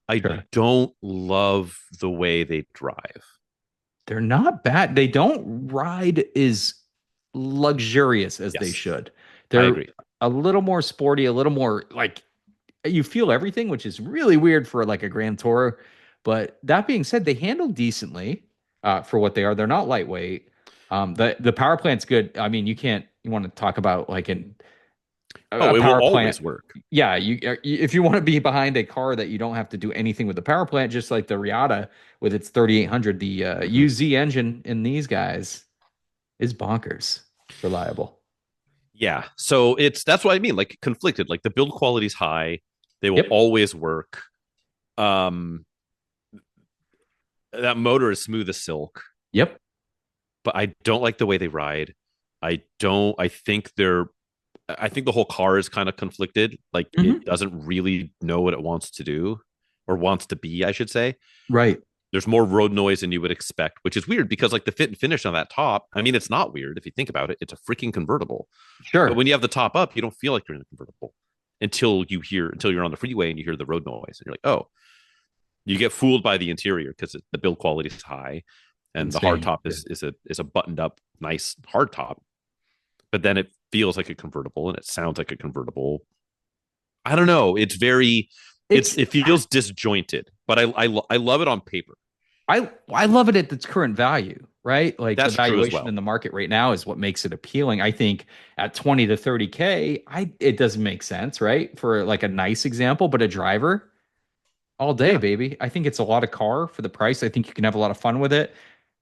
I Sure. don't love the way they drive. They're not bad. They don't ride as luxurious as they Yes, should. I They're agree. a little more sporty, a little more like you feel everything, which is really weird for like a Grand Tourer. But that being said, they handle decently for what they are. They're not lightweight. The power plant's good. I mean, you want to talk about like a Oh, it will power plant. always work. Yeah, if you want to be behind a car that you don't have to do anything with the power plant, just like the Miata with its 3800, the Mhm. UZ engine in these guys is bonkers reliable. Yeah. So that's what I mean. Like conflicted. Like the build quality is high. They will Yep. always work. Um, that motor is smooth as silk, Yep. but I don't like the way they ride. I don't. I think they're. I think the whole car is kind of conflicted. Like it Hmm. doesn't really know what it wants to do or wants to be, I should say. Right. There's more road noise than you would expect, which is weird because like the fit and finish on that top. I mean, it's not weird if you think about it. It's a freaking convertible. But Sure. when you have the top up, you don't feel like you're in a convertible until you're on the freeway and you hear the road noise and you're like, oh, you get fooled by the interior because the build quality is high and the hard Insane. top is a buttoned up nice hard top, but then it feels like a convertible and it sounds like a convertible. I don't know. It's very It's it feels disjointed, but I love it on paper. I love it at its current value, right? Like the That's true as valuation well. in the market right now is what makes it appealing. I think at 20 to 30K, it doesn't make sense, right? For like a nice example, but a driver all day, Yeah. baby. I think it's a lot of car for the price. I think you can have a lot of fun with it.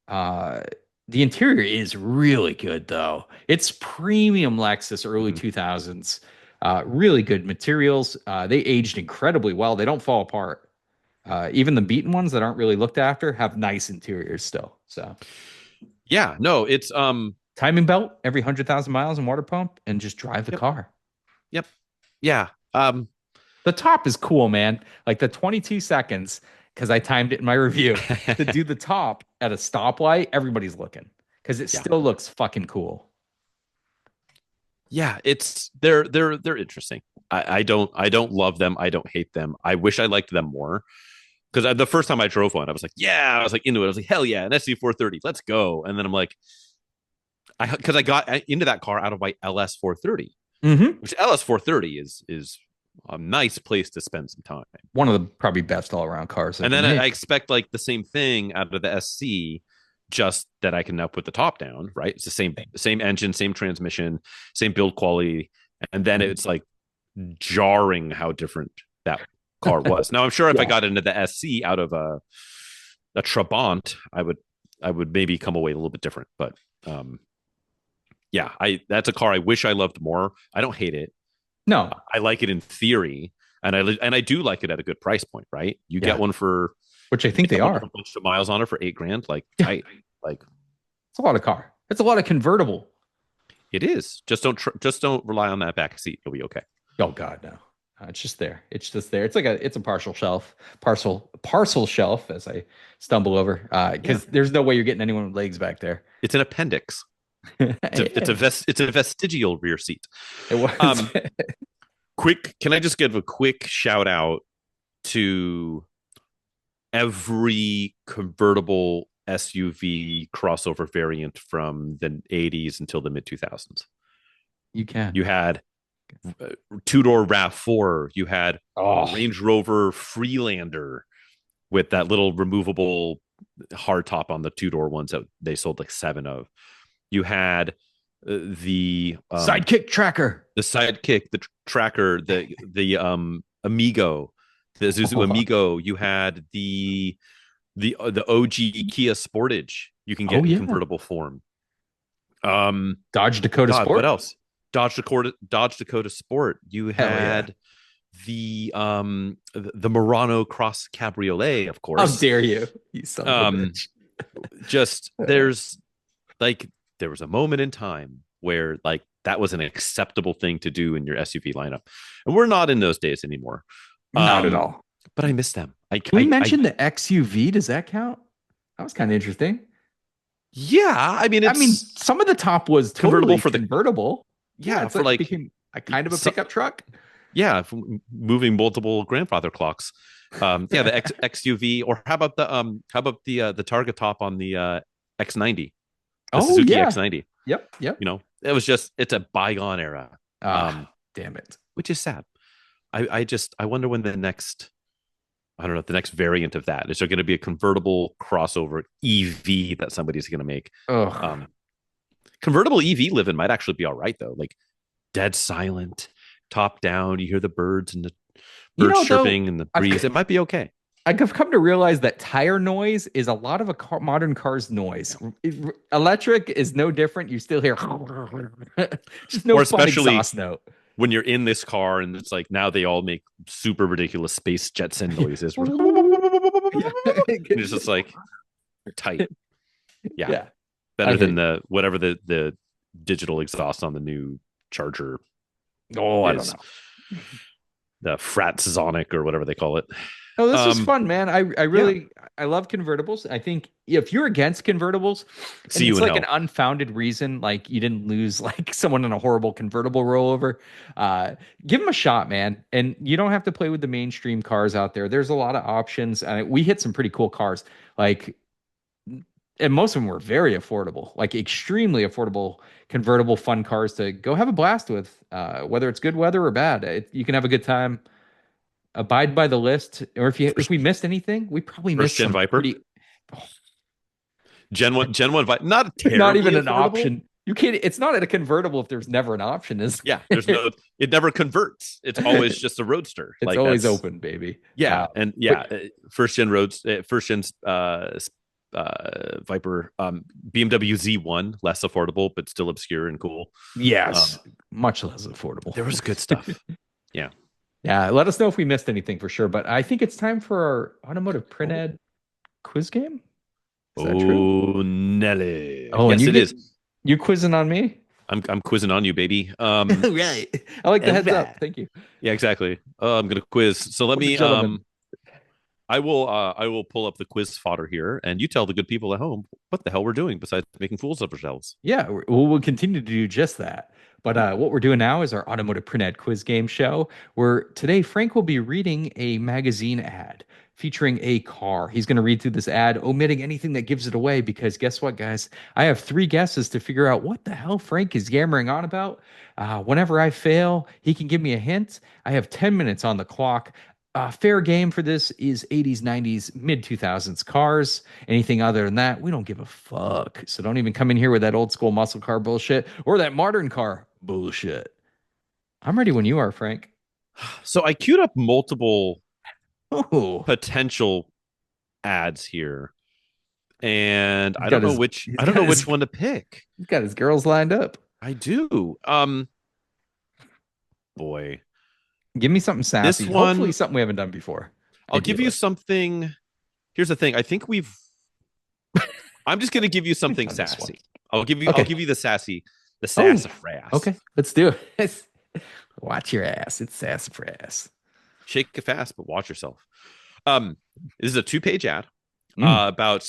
Uh, the interior is really good though. It's premium Lexus early Mhm. 2000s. Really good materials. They aged incredibly well. They don't fall apart. Even the beaten ones that aren't really looked after have nice interiors still. So Yeah. No, it's timing belt every 100,000 miles and water pump and just drive the yep. car. Yep. Yeah. The top is cool, man. Like the 22 seconds, because I timed it in my review to do the top at a stoplight. Everybody's looking because it Yeah. still looks fucking cool. Yeah, it's they're interesting. I don't love them. I don't hate them. I wish I liked them more because the first time I drove one, I was like, yeah, I was like into it. I was like, hell yeah, an SC430, let's go. And then I'm like, because I got into that car out of my LS430, Mm-hmm. which LS430 is a nice place to spend some time. One of the probably best all around cars And ever then I made. expect like the same thing out of the SC, just that I can now put the top down, right? It's the same engine, same transmission, same build quality. And then it's like jarring how different that car was. Now I'm sure if I got into the SC out of a Trabant, I would maybe come away a little bit different. But yeah, that's a car I wish I loved more. I don't hate it. No, I like it in theory, and I do like it at a good price point, right? You get one for, which I think they are. A bunch of miles on it for $8,000. Like I like it's a lot of car. It's a lot of convertible. it is. Just don't rely on that back seat. You'll be okay. Oh God, no. It's just there. It's just there. It's a parcel shelf as I stumble over because there's no way you're getting anyone with legs back there. It's an appendix. It's a vestigial rear seat. It was. Can I just give a quick shout out to every convertible SUV crossover variant from the 80s until the mid 2000s? You can. You had two-door RAV4. You had Range Rover Freelander with that little removable hardtop on the two-door ones that they sold like 7 of. You had the Sidekick tracker, the tracker, the Amigo, the Isuzu Amigo. You had the OG Kia Sportage. You can get in convertible form. Dodge Dakota God, Sport. What else? Dodge Dakota Sport. You had the Murano Cross Cabriolet, of course. How dare you son of a bitch. Just there was a moment in time where like that was an acceptable thing to do in your SUV lineup, and we're not in those days anymore. Not at all. But I miss them. We mentioned the XUV. Does that count? That was kind of interesting. Yeah, I mean, some of the top was convertible totally convertible. Yeah, it's for like became a kind of a pickup truck. Yeah, moving multiple grandfather clocks. The XUV, or how about the Targa top on the X90? The Suzuki X90. Yep. You know, it's a bygone era. Damn it. Which is sad. I wonder when the next variant of that is there going to be a convertible crossover EV that somebody's going to make. Convertible EV living might actually be all right though. Like dead silent, top down. You hear the birds and the birds chirping and the breeze. It might be okay. I've come to realize that tire noise is a lot of modern car's noise. Electric is no different. You still hear just no fun exhaust note. When you're in this car and it's like now they all make super ridiculous space Jetson noises. And it's just like tight. Yeah. Better than the digital exhaust on the new Charger. Oh, I don't know. The Fratzonic or whatever they call it. Oh, this is fun, man. I love convertibles. I think if you're against convertibles, it's like an unfounded reason, like you didn't lose like someone in a horrible convertible rollover. Give them a shot, man. And you don't have to play with the mainstream cars out there. There's a lot of options. We hit some pretty cool cars, and most of them were very affordable, like extremely affordable, convertible fun cars to go have a blast with, whether it's good weather or bad. You can have a good time. Abide by the list, or if we missed anything, we probably missed Gen some Viper. Gen 1 Viper, not even an affordable option. You can't. It's not at a convertible if there's never an option. There's no. It never converts. It's always just a roadster. It's always open, baby. First gen first gen Viper, BMW Z1, less affordable but still obscure and cool. Yes, much less affordable. There was good stuff. Yeah. Yeah, let us know if we missed anything for sure. But I think it's time for our automotive print ed quiz game. Is that true? Nelly. Oh, yes, and it is. You quizzing on me? I'm quizzing on you, baby. Right. I like the heads up. Right. Thank you. Yeah, exactly. I'm gonna quiz. So let For the me gentleman. I will pull up the quiz fodder here, and you tell the good people at home what the hell we're doing besides making fools of ourselves. Yeah, we'll continue to do just that. But what we're doing now is our automotive print ad quiz game show, where today Frank will be reading a magazine ad featuring a car. He's going to read through this ad, omitting anything that gives it away, because guess what, guys? I have three guesses to figure out what the hell Frank is yammering on about. Whenever I fail, he can give me a hint. I have 10 minutes on the clock. Fair game for this is 80s, 90s, mid 2000s cars. Anything other than that, we don't give a fuck. So don't even come in here with that old school muscle car bullshit or that modern car bullshit. I'm ready when you are, Frank. So I queued up multiple Oh, potential ads here, and he's got his I don't know which one to pick. he's got his girls lined up. I do. Boy, Give me something this sassy. Hopefully one something we haven't done before. I'll give you Ideally. something. Here's the thing. I think we've. I'm just gonna give you something done this one. sassy. I'll give you. Okay. I'll give you the Oh, sassafras. okay, let's do it. Watch your ass. It's sassafras. Shake it fast, but watch yourself. This is a 2-page ad. About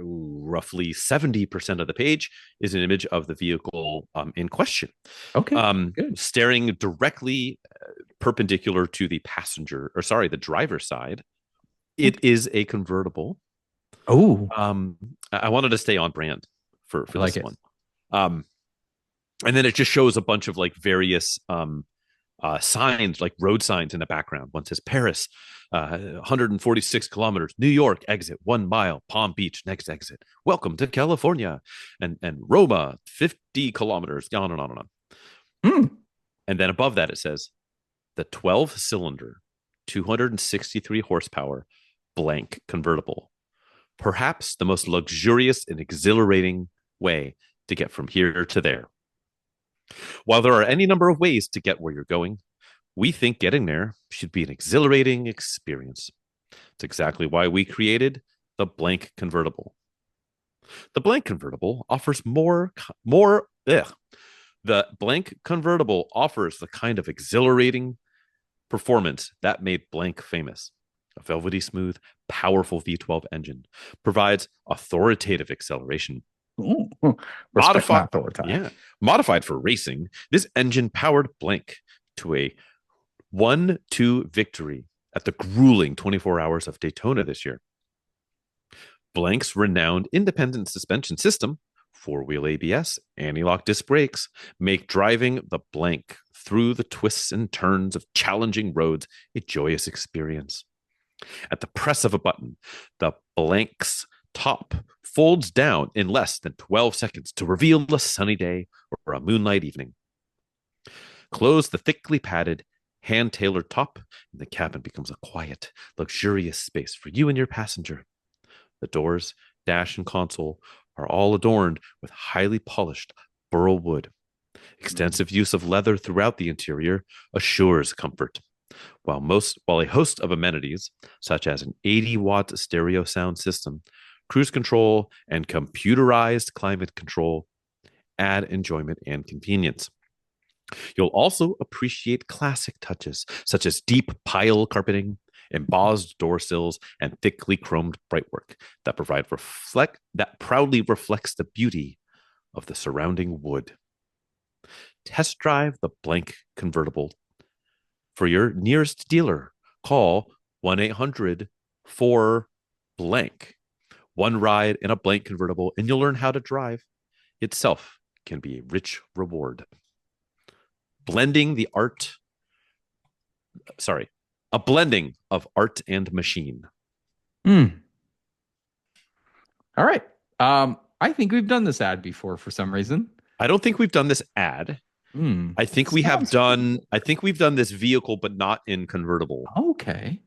roughly 70% of the page is an image of the vehicle in question. Okay. Good. Staring directly perpendicular to the the driver's side. It is a convertible. Oh, I wanted to stay on brand for like this it. one. And then it just shows a bunch of like various signs, like road signs in the background. One says Paris, 146 kilometers, New York exit 1 mile, Palm Beach next exit, welcome to California, and Roma 50 kilometers, on and on and on. And then above that it says the 12-cylinder, 263 horsepower blank convertible, perhaps the most luxurious and exhilarating way to get from here to there. While there are any number of ways to get where you're going, we think getting there should be an exhilarating experience. It's exactly why we created the blank convertible. The blank convertible offers The blank convertible offers the kind of exhilarating performance that made blank famous. A velvety smooth, powerful V12 engine provides authoritative acceleration. Ooh. Respect my authority. Yeah. Modified for racing, this engine powered blank to a 1-2 victory at the grueling 24 hours of Daytona this year. Blank's renowned independent suspension system, 4-wheel ABS, anti-lock disc brakes, make driving the blank through the twists and turns of challenging roads a joyous experience. At the press of a button, the blank's top folds down in less than 12 seconds to reveal a sunny day or a moonlight evening. Close the thickly padded, hand-tailored top, and the cabin becomes a quiet, luxurious space for you and your passenger. The doors, dash, and console are all adorned with highly polished burl wood. Extensive use of leather throughout the interior assures comfort, while a host of amenities, such as an 80-watt stereo sound system, cruise control, and computerized climate control, add enjoyment and convenience. You'll also appreciate classic touches, such as deep pile carpeting, embossed door sills, and thickly chromed brightwork that proudly reflects the beauty of the surrounding wood. Test drive the blank convertible. For your nearest dealer, call 1-800-4-blank. One ride in a blank convertible, and you'll learn how to drive itself can be a rich reward. A blending of art and machine. All right. I think we've done this ad before for some reason. I don't think we've done this ad. I think we've done this vehicle, but not in convertible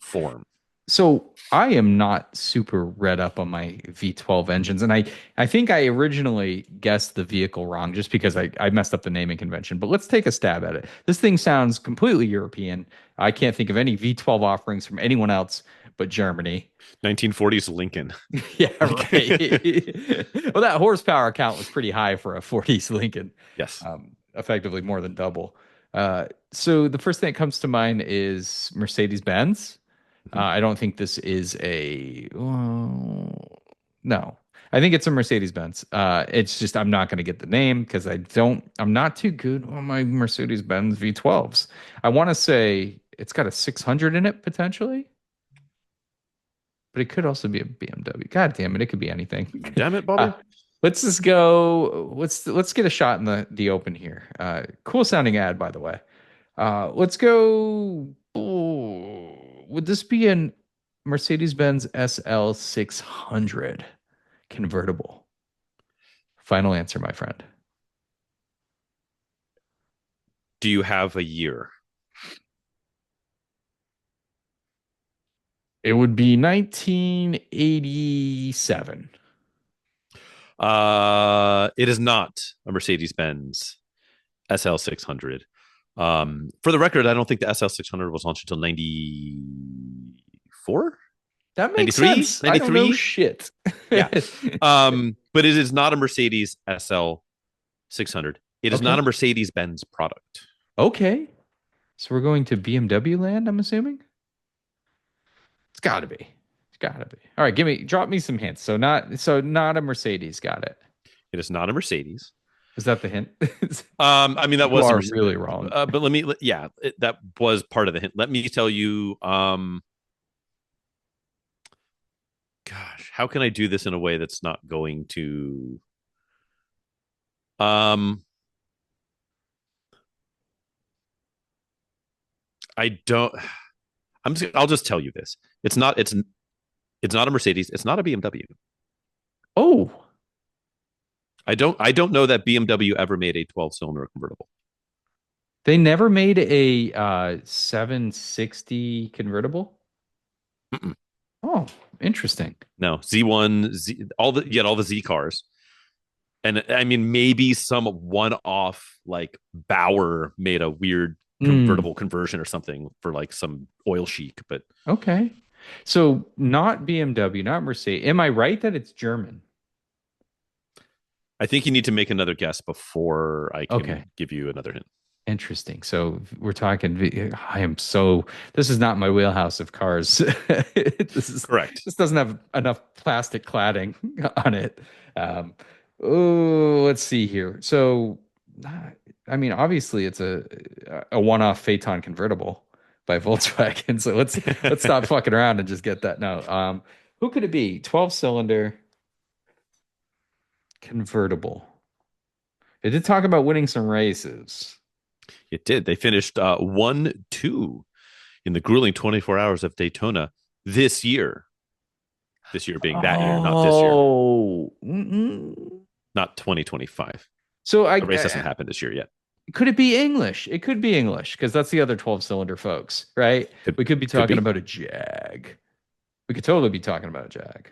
form. So I am not super read up on my V12 engines, and I think I originally guessed the vehicle wrong just because I messed up the naming convention. But let's take a stab at it. This thing sounds completely European. I can't think of any V12 offerings from anyone else but Germany. 1940s Lincoln. Yeah, right. Well, that horsepower count was pretty high for a 40s Lincoln. Yes. Effectively more than double. So the first thing that comes to mind is Mercedes-Benz. Mhm. I don't think this is no. I think it's a Mercedes-Benz. It's just I'm not going to get the name because I'm not too good on my Mercedes-Benz V12s. I want to say it's got a 600 in it potentially, but it could also be a BMW. God damn it, it could be anything. Damn it, Uh, Bobby. let's just go. Let's get a shot in the open here. Cool sounding ad, by the way. Let's go. Oh, would this be an Mercedes-Benz SL 600 convertible? Final answer, my friend. Do you have a year? It would be 1987. It is not a Mercedes-Benz SL600. For the record, I don't think the SL600 was launched until 94, That makes 93, sense. I don't know 93. shit. Yeah. But it is not a Mercedes SL600. It is Okay. not a Mercedes-Benz product. Okay. So we're going to BMW land, I'm assuming? It's gotta be. It's gotta be. All right, drop me some hints. So not a Mercedes, got it. It is not a Mercedes. Is that the hint? I mean, that You was a are Mercedes, really wrong. but that was part of the hint. Let me tell you, gosh, how can I do this in a way that's not going to, I don't, I'll just tell you this. It's not a Mercedes. It's not a BMW. Oh, I don't know that BMW ever made a 12-cylinder convertible. they never made a 760 convertible? Mm-mm. Oh, interesting. No, Z1, all the Z cars. And I mean, maybe some one-off like Bauer made a weird Hmm. convertible conversion or something for like some oil chic, but Okay. So not BMW, not Mercedes. Am I right that it's German? I think you need to make another guess before I Okay. can give you another hint. Interesting. So we're talking. This is not my wheelhouse of cars. Correct. This doesn't have enough plastic cladding on it. Um, oh, let's see here. So, I mean, obviously, it's a one-off Phaeton convertible by Volkswagen. So let's stop fucking around and just get that. No. Who could it be? 12-cylinder convertible. It did talk about winning some races. It did. They finished 1-2 in the grueling 24 hours of Daytona this year. This year being that year, not this year, Oh, not 2025. so The race hasn't happened this year yet. could it be English? It could be English because that's the other 12-cylinder folks, right? We could be Could talking be. about a Jag. We could totally be talking about a Jag.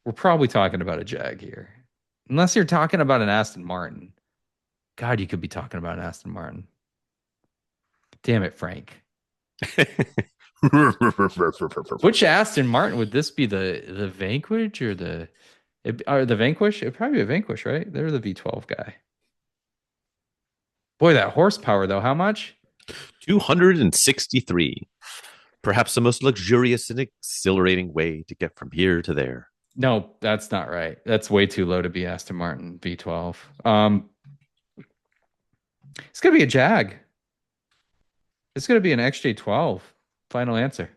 We're probably talking about a Jag here. Unless you're talking about an Aston Martin. God, you could be talking about an Aston Martin. Damn it, Frank. Which Aston Martin would this be? The Vanquish or the Vanquish? It'd probably be a Vanquish, right? They're the V12 guy. Boy, that horsepower though, how much? 263. Perhaps the most luxurious and exhilarating way to get from here to there. No, that's not right. That's way too low to be Aston Martin V12. It's gonna be a Jag. It's gonna be an XJ12. Final answer.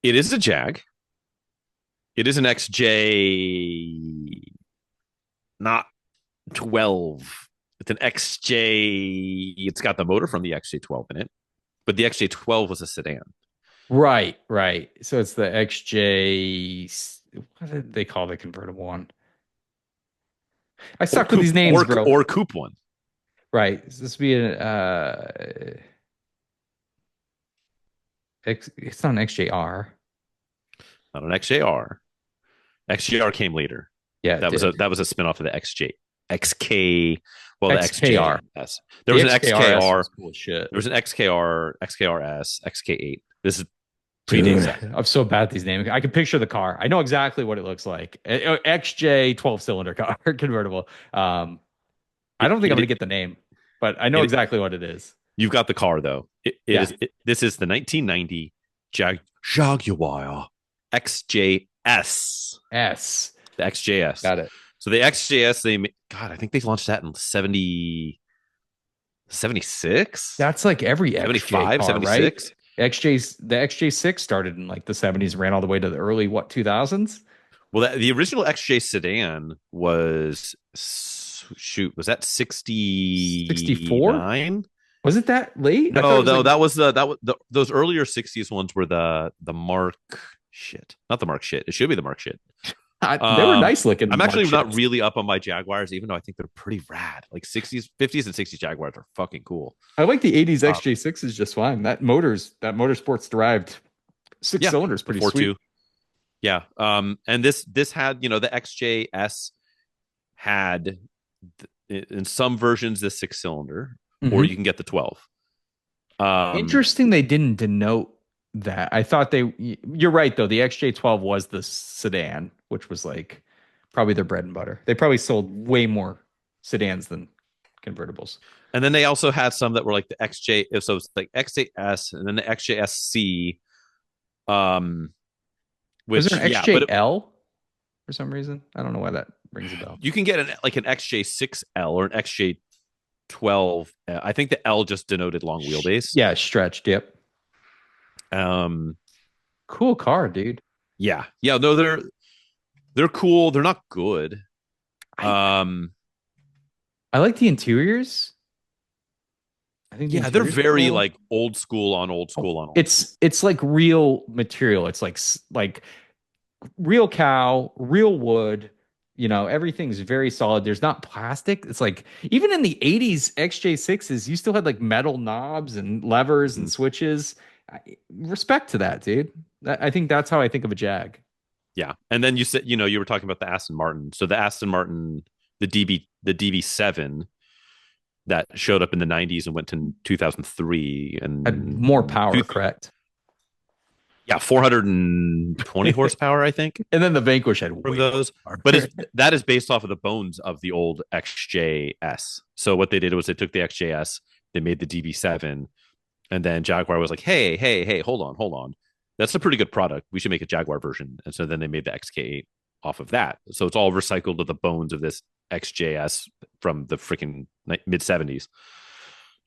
It is a Jag. It is an XJ, not 12. It's an XJ. It's got the motor from the XJ12 in it, but the XJ12 was a sedan. Right, right. So it's the XJ. What did they call the convertible one? I suck with these names, bro. Or coupe one. Right. So this would be an it's not an XJR. Not an XJR. XJR came later. Yeah, That was a spinoff of the XJ XK, well, the XKR. XJS. There The was an XKRS XKR. was cool as shit. There was an XKR, XKRS, XK8. This is predates Dude, that. I'm so bad at these names. I can picture the car. I know exactly what it looks like. XJ 12 cylinder car convertible. I don't think I'm gonna get the name, but I know it, exactly what it is. you've got the car though. Yeah. This is the 1990 Jaguar XJS. S. The XJS. Got it. So the XJS, God, I think they launched that in 76. That's like every XJ 75, car, 76. right? The XJ6 started in like the 70s, ran all the way to the early 2000s. Well, the original XJ sedan was was that 69? Was it that late? No, that was those earlier 60s ones were the Mark shit. Not the Mark shit. It should be the Mark shit. They were nice looking. I'm actually not really up on my Jaguars, even though I think they're pretty rad. Like 60s, 50s, and 60s Jaguars are fucking cool. I like the 80s XJ6 is just fine. That motorsports derived six cylinders, pretty sweet. Yeah. And this had, the XJS had in some versions the 6-cylinder, or you can get the 12. Interesting, they didn't denote that. I thought you're right though. The XJ12 was the sedan, which was like probably their bread and butter. They probably sold way more sedans than convertibles. And then they also had some that were like the XJ, so it's like XJS and then the XJSC. Was there an XJL for some reason? I don't know why that rings a bell. You can get an XJ6L or an XJ12. I think the L just denoted long wheelbase. Yeah, stretched. Yep. Cool car, dude. Yeah. No, they're cool. They're not good. I like the interiors. I think they're very like old school on old school on old. It's like real material. It's like real cow, real wood. Everything's very solid. There's not plastic. It's like even in the 80s XJ6s, you still had like metal knobs and levers and switches. Respect to that, dude. I think that's how I think of a Jag. Yeah. And then you said, you were talking about the Aston Martin. So the Aston Martin, the DB7 that showed up in the 90s and went to 2003 and had more power, correct? Yeah, 420 horsepower, I think. And then the Vanquish had way those. But that is based off of the bones of the old XJS. So what they did was they took the XJS, they made the DB7, and then Jaguar was like, hey, hold on. That's a pretty good product. We should make a Jaguar version. And so then they made the XK8 off of that. So it's all recycled to the bones of this XJS from the freaking mid 70s.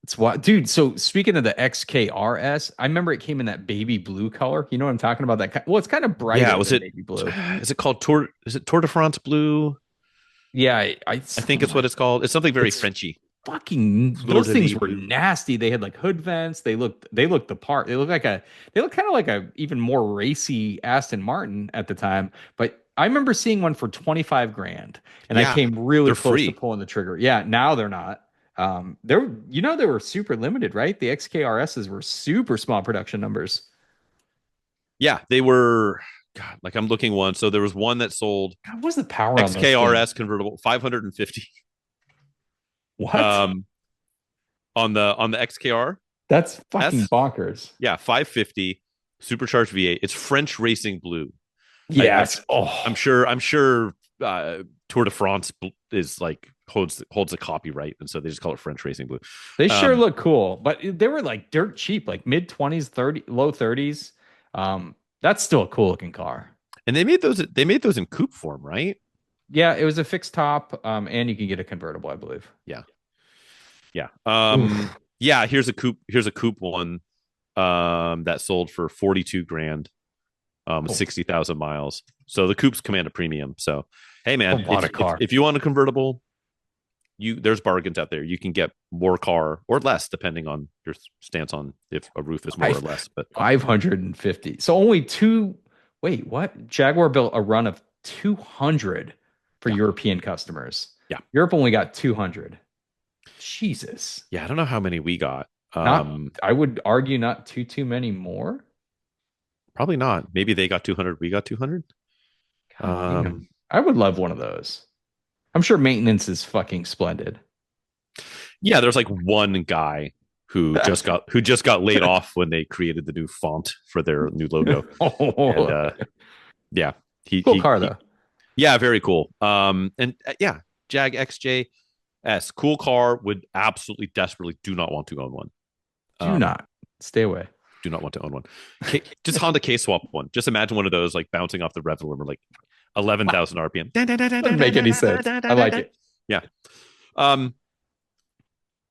It's what, dude. So speaking of the XKRS, I remember it came in that baby blue color. You know what I'm talking about? Well, it's kind of bright. Yeah, was it baby blue? Is it called Tour? Is it Tour de France blue? Yeah, I think it's what it's called. It's something very Frenchy. Fucking those things were nasty. They had like hood vents. They looked the part. They look kind of like a even more racy Aston Martin at the time. But I remember seeing one for 25 grand, and I came really close to pulling the trigger. Yeah, now they're not. They were super limited, right? The XKRSs were super small production numbers. Yeah, they were. God, like I'm looking one. So there was one that sold. God, what was the power on XKRS convertible 550. What? On the XKR. That's fucking bonkers. Yeah, 550 supercharged V8. It's French racing blue. Yes. I'm sure Tour de France is like holds the copyright, and so they just call it French racing blue. They sure look cool, but they were like dirt cheap, like mid 20s, 30, low 30s. That's still a cool looking car. And they made those in coupe form, right? Yeah, it was a fixed top, and you can get a convertible, I believe. Yeah. Yeah. Here's a coupe one that sold for 42 grand, 60,000 miles. So the coupes command a premium. So hey man, if you want a convertible, there's bargains out there. You can get more car or less depending on your stance on if a roof is more or less. But 550. So only two. Wait, what? Jaguar built a run of 200 for European customers. Yeah, Europe only got 200. Jesus. Yeah, I don't know how many we got. I would argue not too many more. Probably not. Maybe they got 200. We got 200. I would love one of those. I'm sure maintenance is fucking splendid. Yeah, there's like one guy who just got laid off when they created the new font for their new logo. And Oh, yeah, cool car though. yeah, very cool. And yeah, Jag XJS, cool car. Would absolutely desperately do not want to own one. Do not stay away. Do not want to own one. Just Honda K swap one. Just imagine one of those like bouncing off the rev limiter, like 11,000 RPM. Doesn't make any sense. I like it. Yeah.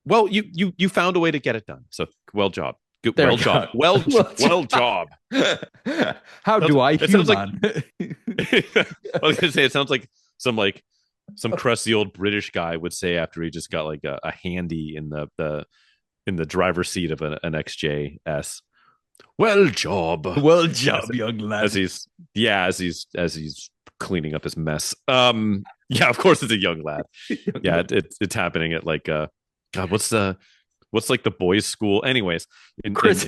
Well, you found a way to get it done. So well job. Good, well job. Well job. How do I it sounds like I was gonna say it sounds like some crusty old British guy would say after he just got like a handy in the driver's seat of an XJS. Well job. Well job, young lad. As he's cleaning up his mess. Yeah, of course it's a young lad. Yeah, it's happening at like God, what's like the boys' school? Anyways, Chris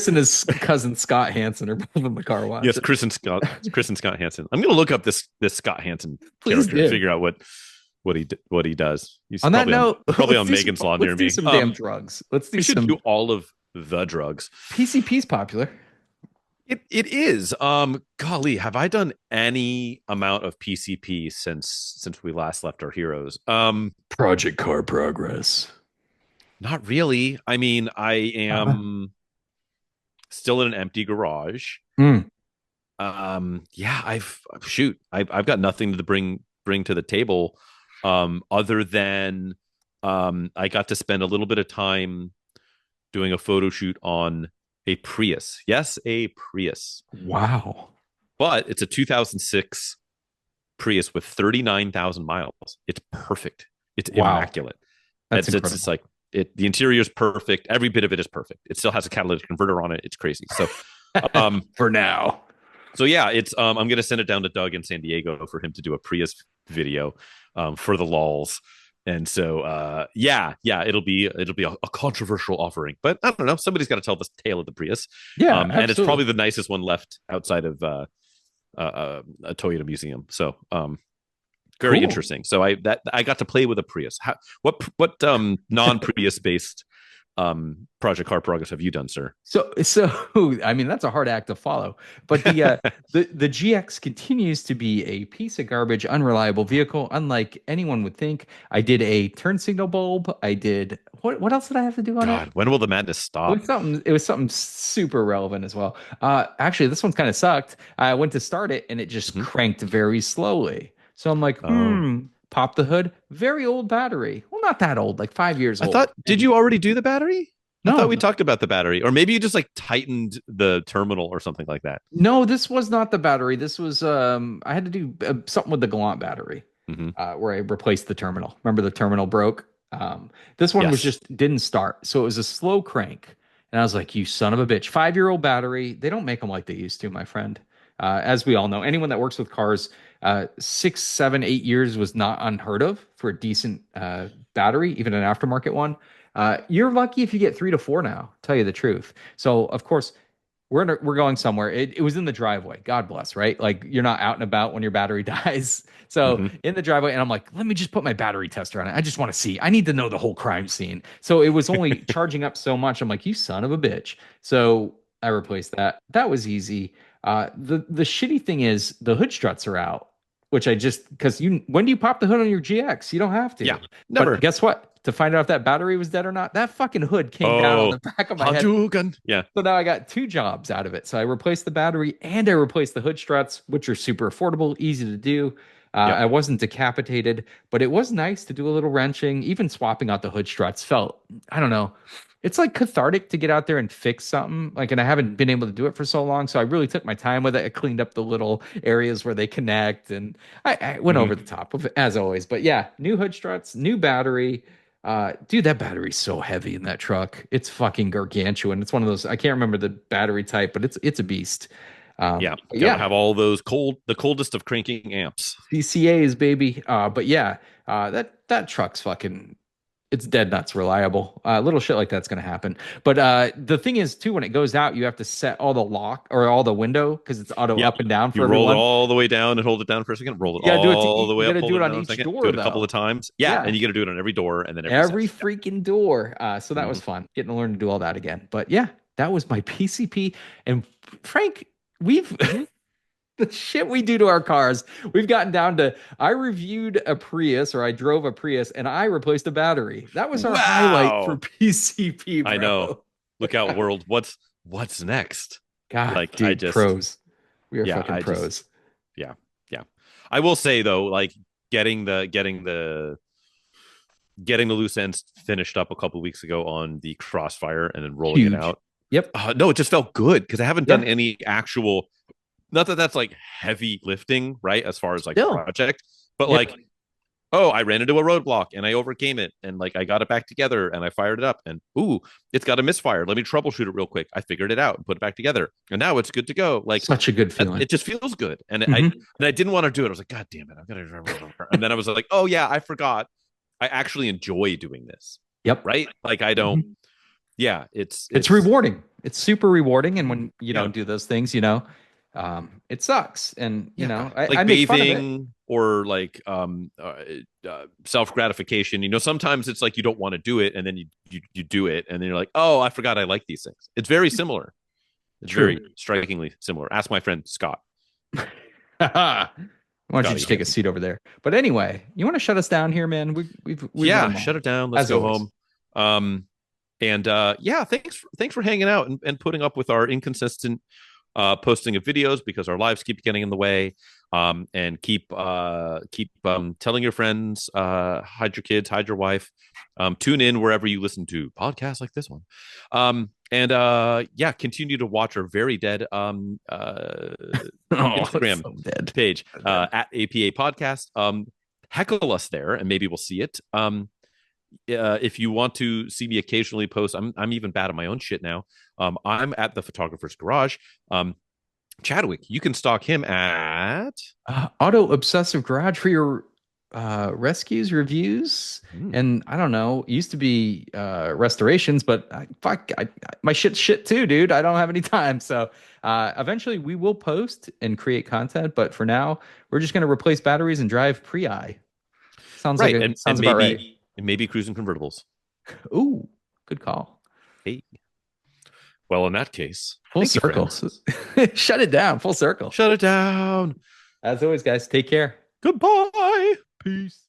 and his cousin Scott Hansen are both in the car watching. Yes, Chris and Scott Hansen. I'm gonna look up this Scott Hansen Please character and figure out what he does. He's on that note, probably on Megan's Law near me. Let's do some damn drugs. We should do all of the drugs. PCP's popular. It is. Golly, have I done any amount of PCP since we last left our heroes? Project Car Progress. Not really. I mean, I am still in an empty garage. Mm. Yeah, I've got nothing to bring to the table, other than I got to spend a little bit of time doing a photo shoot on a Prius. Yes, a Prius. Wow. But it's a 2006 Prius with 39,000 miles. It's perfect. It's immaculate. That's incredible. It's like the interior is perfect. Every bit of it is perfect. It still has a catalytic converter on it. It's crazy. So for now. So yeah, it's I'm going to send it down to Doug in San Diego for him to do a Prius video for the lols. And so, it'll be a controversial offering, but I don't know. Somebody's got to tell the tale of the Prius. Yeah, and it's probably the nicest one left outside of a Toyota museum. So, very interesting. So I got to play with a Prius. What non Prius based Project Car Progress have you done, sir? So I mean, that's a hard act to follow, but the GX continues to be a piece of garbage, unreliable vehicle, unlike anyone would think. I did a turn signal bulb. I did what else did I have to do on it? When will the madness stop? It was something super relevant as well. Actually, this one's kind of sucked. I went to start it and it just cranked very slowly. So I'm like, pop the hood. Very old battery. Well, not that old, like 5 years old. Did you already do the battery? No, I thought we talked about the battery, or maybe you just like tightened the terminal or something like that. No, this was not the battery. This was I had to do something with the Galant battery, where I replaced the terminal. Remember the terminal broke? This one was just didn't start, so it was a slow crank. And I was like, "You son of a bitch!" 5-year-old battery. They don't make them like they used to, my friend. As we all know, anyone that works with cars, 6, 7, 8 years was not unheard of for a decent battery, even an aftermarket one. You're lucky if you get 3 to 4 now, tell you the truth. So of course we're going somewhere. It was in the driveway. God bless, right? Like you're not out and about when your battery dies. So in the driveway, and I'm like, let me just put my battery tester on it. I just want to see. I need to know the whole crime scene. So it was only charging up so much. I'm like, you son of a bitch. So I replaced that. That was easy. The shitty thing is the hood struts are out, which because when do you pop the hood on your GX? You don't have to. Yeah, never. But guess what? To find out if that battery was dead or not, that fucking hood came down on the back of my head. Yeah. So now I got 2 jobs out of it. So I replaced the battery and I replaced the hood struts, which are super affordable, easy to do. I wasn't decapitated, but it was nice to do a little wrenching. Even swapping out the hood struts felt, I don't know, it's like cathartic to get out there and fix something. And I haven't been able to do it for so long. So I really took my time with it. I cleaned up the little areas where they connect, and I went over the top of it as always. But yeah, new hood struts, new battery. Dude, that battery's so heavy in that truck. It's fucking gargantuan. It's one of those, I can't remember the battery type, but it's a beast. Have all those the coldest of cranking amps. CCAs, baby. But yeah, that truck's fucking It's dead nuts reliable. Little shit like that's gonna happen. But the thing is too, when it goes out, you have to set all the lock or all the window because it's auto Yep. up and down You for roll it everyone. all the way down and hold it down for a second. Roll it You gotta do it. all the You way up, gotta hold do it it on down a each second. door Do it a couple though. of times. Yeah, and you got to do it on every door, and then every Every session. freaking door. So that was Mhm. fun getting to learn to do all that again. But yeah, that was my PCP. And Frank, we've the shit we do to our cars. We've gotten down to I reviewed a Prius or I drove a Prius and I replaced a battery. That was our highlight for Wow. PCP, I know. bro. Look out, world. What's next? God, Like I dude, just pros. We are yeah, fucking pros. yeah, yeah. I will say though, like getting the loose ends finished up a couple of weeks ago on the Crossfire and then rolling it Huge. out. Yep. No, it just felt good because I haven't done Yeah. any actual. Not that that's like heavy lifting, right? As far as like Still. project, but Yep. like, oh, I ran into a roadblock and I overcame it, and like I got it back together and I fired it up, and ooh, it's got a misfire. Let me troubleshoot it real quick. I figured it out and put it back together, and now it's good to go. Like Such a good feeling. it just feels good, and Mhm. I didn't want to do it. I was like, God damn it, I'm gonna. And then I was like, oh yeah, I forgot. I actually enjoy doing this, Yep. right? Like I don't. Mhm. Yeah, It's rewarding. It's super rewarding. And when you yeah. don't do those things, it sucks. And Yeah, I like make fun of it. bathing or like self gratification. Sometimes it's like you don't want to do it, and then you do it, and then you're like, oh, I forgot I like these things. It's very similar. It's True. very strikingly similar. Ask my friend Scott. Why don't you Scotty just take a Hansen. seat over there? But anyway, you want to shut us down here, man? We've run Yeah, long, shut it down. Let's as go always. home. And yeah, thanks for hanging out and putting up with our inconsistent posting of videos because our lives keep getting in the way. And keep telling your friends, hide your kids, hide your wife. Tune in wherever you listen to podcasts like this one. And yeah, continue to watch our very dead Oh, it's Instagram so dead. page So dead. at APA Podcast. Heckle us there, and maybe we'll see it. If you want to see me occasionally post, I'm even bad at my own shit now. I'm at the Photographer's Garage. Chadwick, you can stalk him at Auto Obsessive Garage for your rescues, reviews, and I don't know. It used to be restorations, but my shit's shit too, dude. I don't have any time. So eventually we will post and create content, but for now, we're just gonna replace batteries and drive pre-I. right, Sounds about right. maybe cruising convertibles. Ooh, good call. Hey, well, in that case, Full thank you, circle. friends. Shut it down. Full circle. Shut it down. As always, guys, take care. Goodbye. Peace.